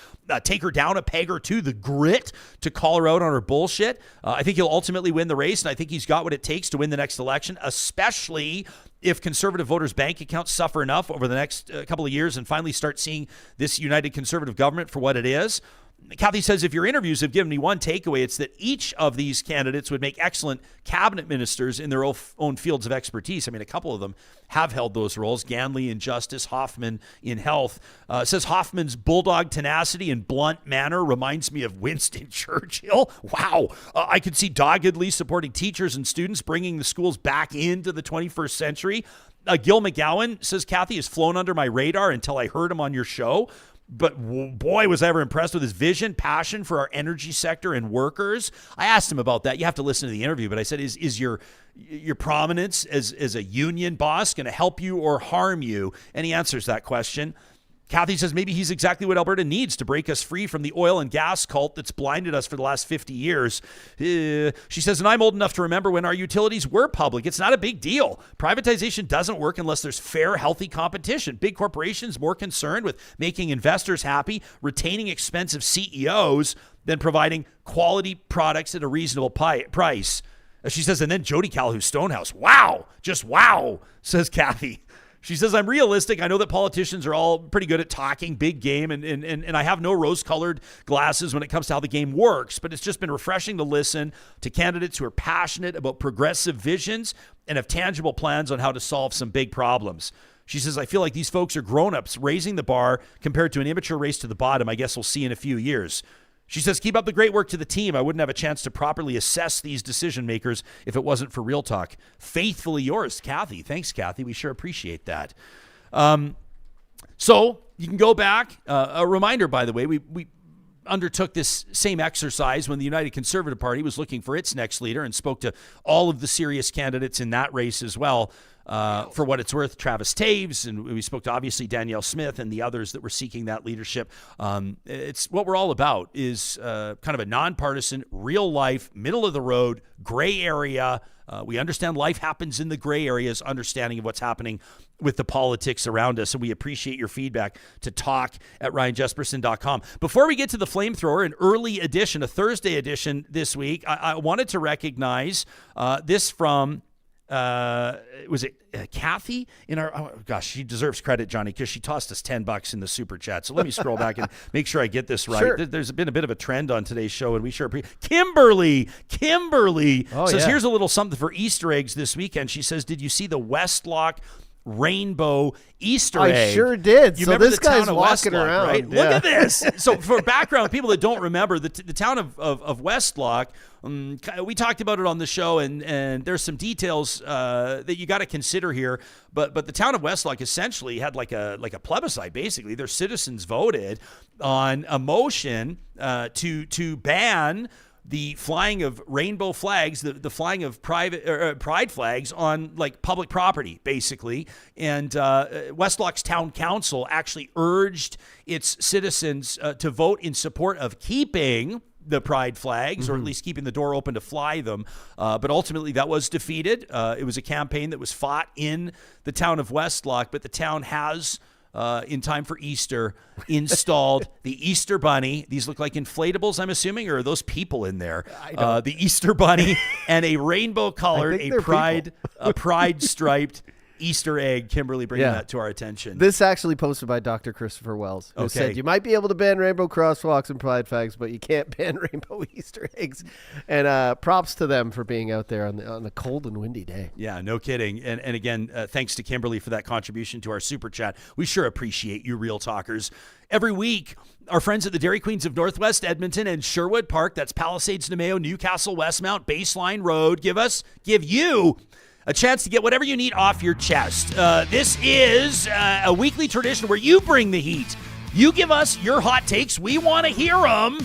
take her down a peg or two, the grit to call her out on her bullshit. I think he'll ultimately win the race, and I think he's got what it takes to win the next election, especially if conservative voters' bank accounts suffer enough over the next couple of years and finally start seeing this united conservative government for what it is. Kathy says, if your interviews have given me one takeaway, it's that each of these candidates would make excellent cabinet ministers in their own fields of expertise. I mean, a couple of them have held those roles. Ganley in justice, Hoffman in health. Says Hoffman's bulldog tenacity and blunt manner reminds me of Winston Churchill. Wow. I could see doggedly supporting teachers and students, bringing the schools back into the 21st century. Gil McGowan, says Kathy, has flown under my radar until I heard him on your show. But boy, was I ever impressed with his vision, passion for our energy sector and workers. I asked him about that. You have to listen to the interview, but I said, is your prominence as a union boss going to help you or harm you? And he answers that question. Kathy says maybe he's exactly what Alberta needs to break us free from the oil and gas cult that's blinded us for the last 50 years. She says, and I'm old enough to remember when our utilities were public. It's not a big deal. Privatization doesn't work unless there's fair, healthy competition. Big corporations more concerned with making investors happy, retaining expensive CEOs, than providing quality products at a reasonable price. She says, and then Jody Calhoun Stonehouse. Wow. Just wow, says Kathy. She says, I'm realistic. I know that politicians are all pretty good at talking big game, and I have no rose-colored glasses when it comes to how the game works, but it's just been refreshing to listen to candidates who are passionate about progressive visions and have tangible plans on how to solve some big problems. She says, I feel like these folks are grown-ups raising the bar compared to an immature race to the bottom I guess we'll see in a few years. She says, keep up the great work to the team. I wouldn't have a chance to properly assess these decision makers if it wasn't for Real Talk. Faithfully yours, Kathy. Thanks, Kathy. We sure appreciate that. So you can go back. A reminder, by the way, we undertook this same exercise when the United Conservative Party was looking for its next leader and spoke to all of the serious candidates in that race as well. For what it's worth, Travis Taves, and we spoke to obviously Danielle Smith and the others that were seeking that leadership. It's what we're all about is kind of a nonpartisan, real life, middle of the road, gray area. We understand life happens in the gray areas, understanding of what's happening with the politics around us. And we appreciate your feedback to talk@RyanJesperson.com. Before we get to the Flamethrower, an early edition, a Thursday edition this week, I wanted to recognize this from was it Kathy in our, oh gosh, she deserves credit, Johnny, because she tossed us $10 in the super chat. So let me scroll back and make sure I get this right. Sure. There's been a bit of a trend on today's show, and we sure appreciate. Kimberly says, here's a little something for Easter eggs this weekend. She says, did you see the Westlock rainbow Easter egg? I sure did. You so remember this the town guy's of walking Westlock, around. right? Yeah. Look at this. So for background, people that don't remember, the town of Westlock, we talked about it on the show, and there's some details that you got to consider here. But the town of Westlock essentially had like a plebiscite. Basically, their citizens voted on a motion to ban the flying of rainbow flags, the flying of pride flags on like public property, basically. And Westlock's town council actually urged its citizens to vote in support of keeping the pride flags, or at least keeping the door open to fly them. But ultimately that was defeated. It was a campaign that was fought in the town of Westlock, but the town has, in time for Easter, installed the Easter Bunny. These look like inflatables, I'm assuming, or are those people in there? The Easter Bunny and a rainbow-colored, a pride-striped Easter egg. Kimberly bringing that to our attention. This actually posted by Dr. Christopher Wells, who said, you might be able to ban rainbow crosswalks and pride flags, but you can't ban rainbow Easter eggs. And props to them for being out there on a cold and windy day. Yeah, no kidding. And again, thanks to Kimberly for that contribution to our super chat. We sure appreciate you, Real Talkers. Every week, our friends at the Dairy Queens of Northwest Edmonton and Sherwood Park, that's Palisades, Nemeo, Newcastle, Westmount, Baseline Road, give you a chance to get whatever you need off your chest. This is a weekly tradition where you bring the heat. You give us your hot takes. We want to hear them.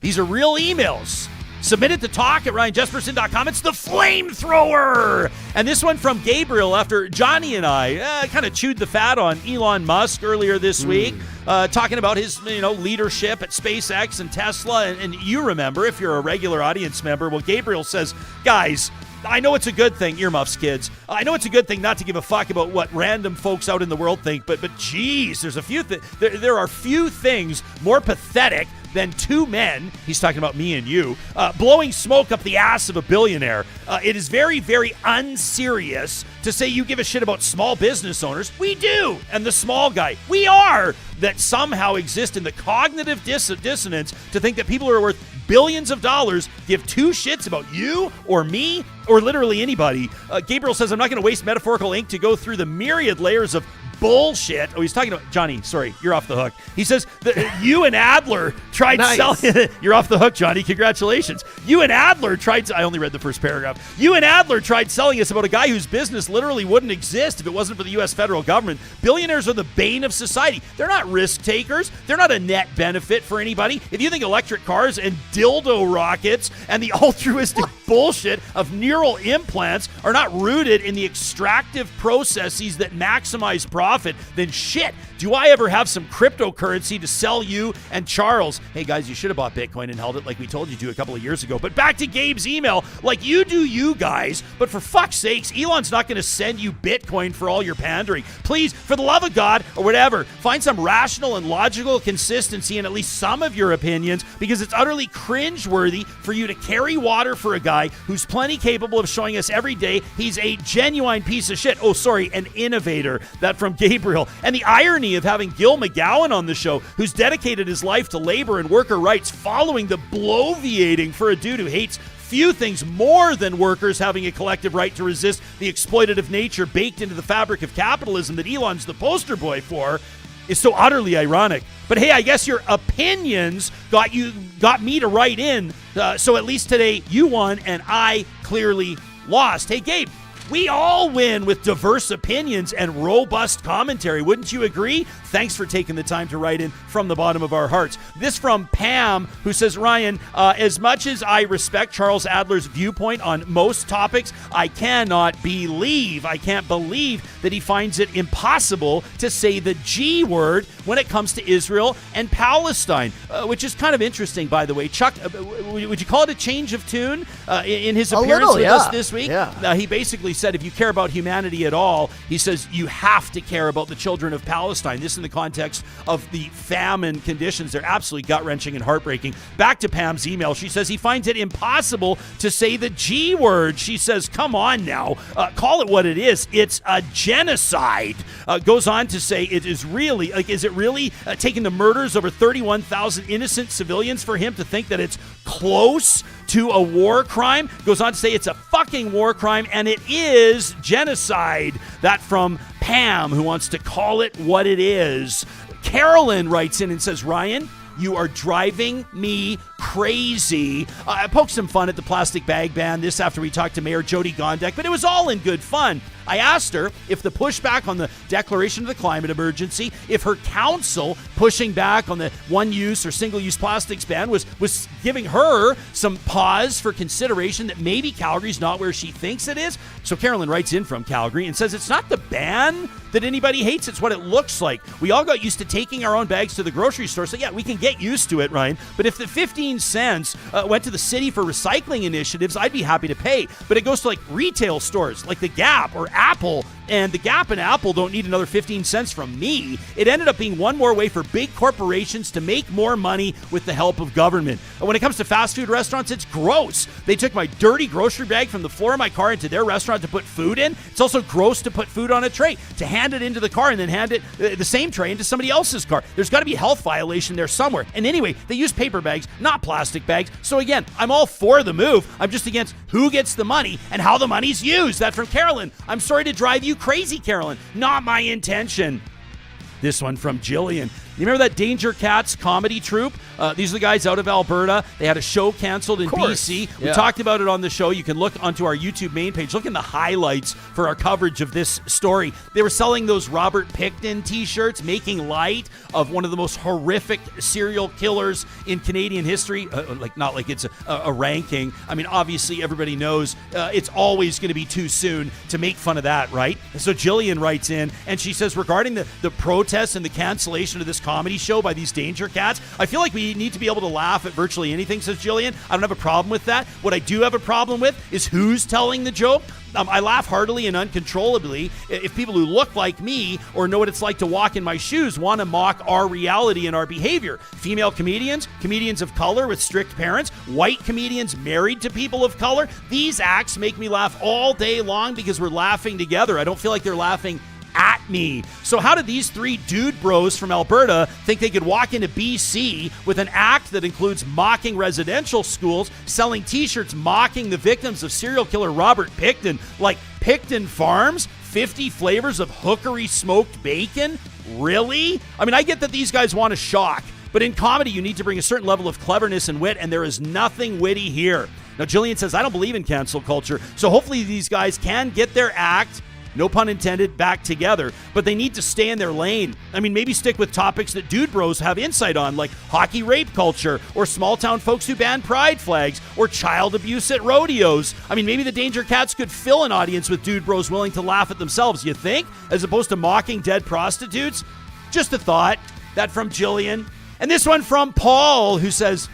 These are real emails. Submit it to talk@ryanjesperson.com. It's the Flamethrower. And this one from Gabriel after Johnny and I kind of chewed the fat on Elon Musk earlier this week, talking about his leadership at SpaceX and Tesla. And you remember, if you're a regular audience member, well, Gabriel says, guys, I know it's a good thing, earmuffs, kids. I know it's a good thing not to give a fuck about what random folks out in the world think, but geez, there's a few there are few things more pathetic than two men, he's talking about me and you, blowing smoke up the ass of a billionaire. It is very, very unserious to say you give a shit about small business owners. We do. And the small guy, we are, that somehow exist in the cognitive dissonance to think that people who are worth billions of dollars give two shits about you or me or literally anybody. Gabriel says, I'm not going to waste metaphorical ink to go through the myriad layers of bullshit. Oh, he's talking about Johnny. Sorry, you're off the hook. He says that you and Adler tried selling. You're off the hook, Johnny. Congratulations. You and Adler tried. I only read the first paragraph. You and Adler tried selling us about a guy whose business literally wouldn't exist if it wasn't for the U.S. federal government. Billionaires are the bane of society. They're not risk takers. They're not a net benefit for anybody. If you think electric cars and dildo rockets and the altruistic bullshit of neural implants are not rooted in the extractive processes that maximize profit, then shit, do I ever have some cryptocurrency to sell you and Charles? Hey guys, you should have bought Bitcoin and held it like we told you to a couple of years ago. But back to Gabe's email, like you do you guys, but for fuck's sakes, Elon's not going to send you Bitcoin for all your pandering. Please, for the love of God or whatever, find some rational and logical consistency in at least some of your opinions, because it's utterly cringeworthy for you to carry water for a guy who's plenty capable of showing us every day he's a genuine piece of shit. Oh, sorry, an innovator. That from Gabriel. And the irony of having Gil McGowan on the show, who's dedicated his life to labor and worker rights, following the bloviating for a dude who hates few things more than workers having a collective right to resist the exploitative nature baked into the fabric of capitalism that Elon's the poster boy for, is so utterly ironic. But hey, I guess your opinions got me to write in, so at least today you won and I clearly lost. Hey Gabe, we all win with diverse opinions and robust commentary. Wouldn't you agree? Thanks for taking the time to write in from the bottom of our hearts. This from Pam, who says, Ryan, as much as I respect Charles Adler's viewpoint on most topics, I can't believe that he finds it impossible to say the G word when it comes to Israel and Palestine, which is kind of interesting, by the way. Chuck, would you call it a change of tune in his appearance with us this week? Yeah. He basically said, if you care about humanity at all, he says you have to care about the children of Palestine. This in the context of the famine conditions. They're absolutely gut-wrenching and heartbreaking. Back to Pam's email. She says he finds it impossible to say the G word. She says, come on now. Call it what it is. It's a genocide. Goes on to say it is really, is it really taking the murders over 31,000 innocent civilians for him to think that it's close to a war crime? Goes on to say it's a fucking war crime, and it is genocide. That from Pam, who wants to call it what it is. Carolyn writes in and says, Ryan, you are driving me crazy. I poked some fun at the plastic bag ban, this after we talked to Mayor Jody Gondek, but it was all in good fun. I asked her if the pushback on the declaration of the climate emergency, if her council pushing back on the one-use or single-use plastics ban was giving her some pause for consideration that maybe Calgary's not where she thinks it is. So Carolyn writes in from Calgary and says it's not the ban that anybody hates, it's what it looks like. We all got used to taking our own bags to the grocery store, so yeah, we can get used to it, Ryan. But if the 15 cents went to the city for recycling initiatives, I'd be happy to pay. But it goes to like retail stores like the Gap or Apple, and the Gap and Apple don't need another 15 cents from me. It ended up being one more way for big corporations to make more money with the help of government. When it comes to fast food restaurants, it's gross. They took my dirty grocery bag from the floor of my car into their restaurant to put food in. It's also gross to put food on a tray, to hand it into the car and then hand it the same tray into somebody else's car. There's got to be a health violation there somewhere. And anyway, they use paper bags, not plastic bags. So again, I'm all for the move. I'm just against who gets the money and how the money's used. That from Carolyn. I'm sorry to drive you crazy, Carolyn. Not my intention. This one from Gillian. You remember that Danger Cats comedy troupe? These are the guys out of Alberta. They had a show canceled in BC. We talked about it on the show. You can look onto our YouTube main page. Look in the highlights for our coverage of this story. They were selling those Robert Pickton t-shirts, making light of one of the most horrific serial killers in Canadian history. Not like it's a ranking. I mean, obviously, everybody knows it's always going to be too soon to make fun of that, right? So Gillian writes in, and she says, regarding the protests and the cancellation of this comedy show by these Danger Cats, I feel like we need to be able to laugh at virtually anything, says Gillian. I don't have a problem with that. What I do have a problem with is who's telling the joke. I laugh heartily and uncontrollably if people who look like me or know what it's like to walk in my shoes want to mock our reality and our behavior. Female comedians, comedians of color with strict parents, white comedians married to people of color. These acts make me laugh all day long because we're laughing together. I don't feel like they're laughing at me. So how did these three dude bros from Alberta think they could walk into BC with an act that includes mocking residential schools, selling t-shirts mocking the victims of serial killer Robert Pickton, like Pickton Farms, 50 flavors of hookery smoked bacon? Really? I mean, I get that these guys want to shock, but in comedy you need to bring a certain level of cleverness and wit, and there is nothing witty here. Now, Gillian says, I don't believe in cancel culture, so hopefully these guys can get their act, no pun intended, back together, but they need to stay in their lane. I mean, maybe stick with topics that dude bros have insight on, like hockey rape culture, or small town folks who ban pride flags, or child abuse at rodeos. I mean, maybe the Danger Cats could fill an audience with dude bros willing to laugh at themselves, you think? As opposed to mocking dead prostitutes? Just a thought. That from Gillian. And this one from Paul, who says,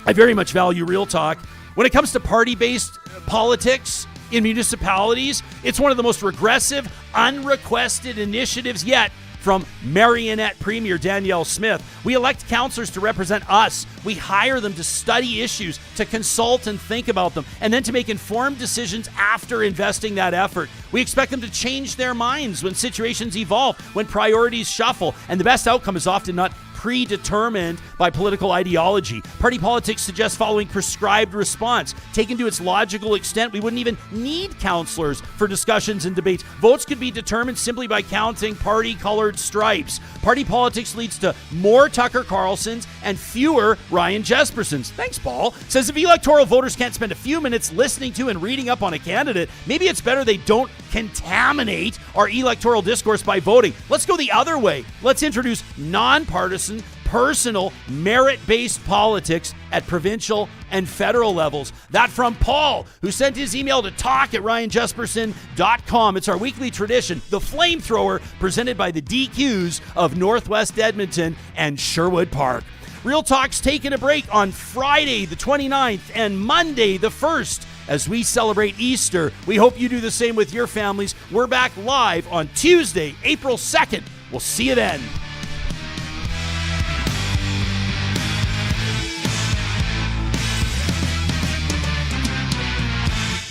I very much value real talk. When it comes to party-based politics in municipalities, it's one of the most regressive, unrequested initiatives yet from Marionette Premier Danielle Smith. We elect councillors to represent us. We hire them to study issues, to consult and think about them, and then to make informed decisions after investing that effort. We expect them to change their minds when situations evolve, when priorities shuffle, and the best outcome is often not predetermined by political ideology. Party politics suggests following prescribed response. Taken to its logical extent, we wouldn't even need counselors for discussions and debates. Votes could be determined simply by counting party-colored stripes. Party politics leads to more Tucker Carlsons and fewer Ryan Jespersons. Thanks, Paul. Says if electoral voters can't spend a few minutes listening to and reading up on a candidate, maybe it's better they don't contaminate our electoral discourse by voting. Let's go the other way. Let's introduce nonpartisan, personal, merit-based politics at provincial and federal levels. That from Paul, who sent his email to talk@ryanjesperson.com. It's our weekly tradition, the Flamethrower, presented by the DQs of Northwest Edmonton and Sherwood Park. Real Talk's taking a break on Friday the 29th and Monday the 1st. As we celebrate Easter, we hope you do the same with your families. We're back live on Tuesday, April 2nd. We'll see you then.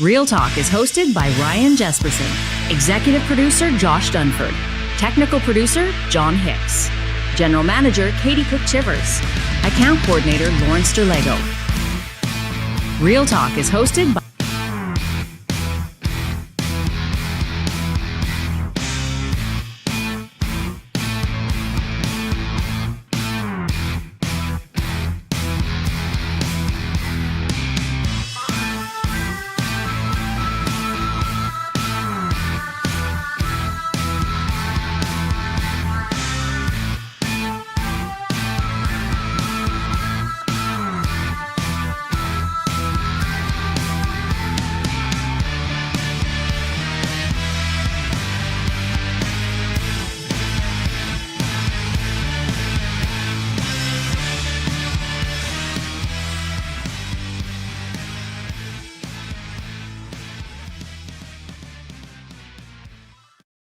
Real Talk is hosted by Ryan Jesperson, executive producer Josh Dunford, technical producer John Hicks, general manager Katie Cook-Chivers, account coordinator Lawrence Derlego. Real Talk is hosted by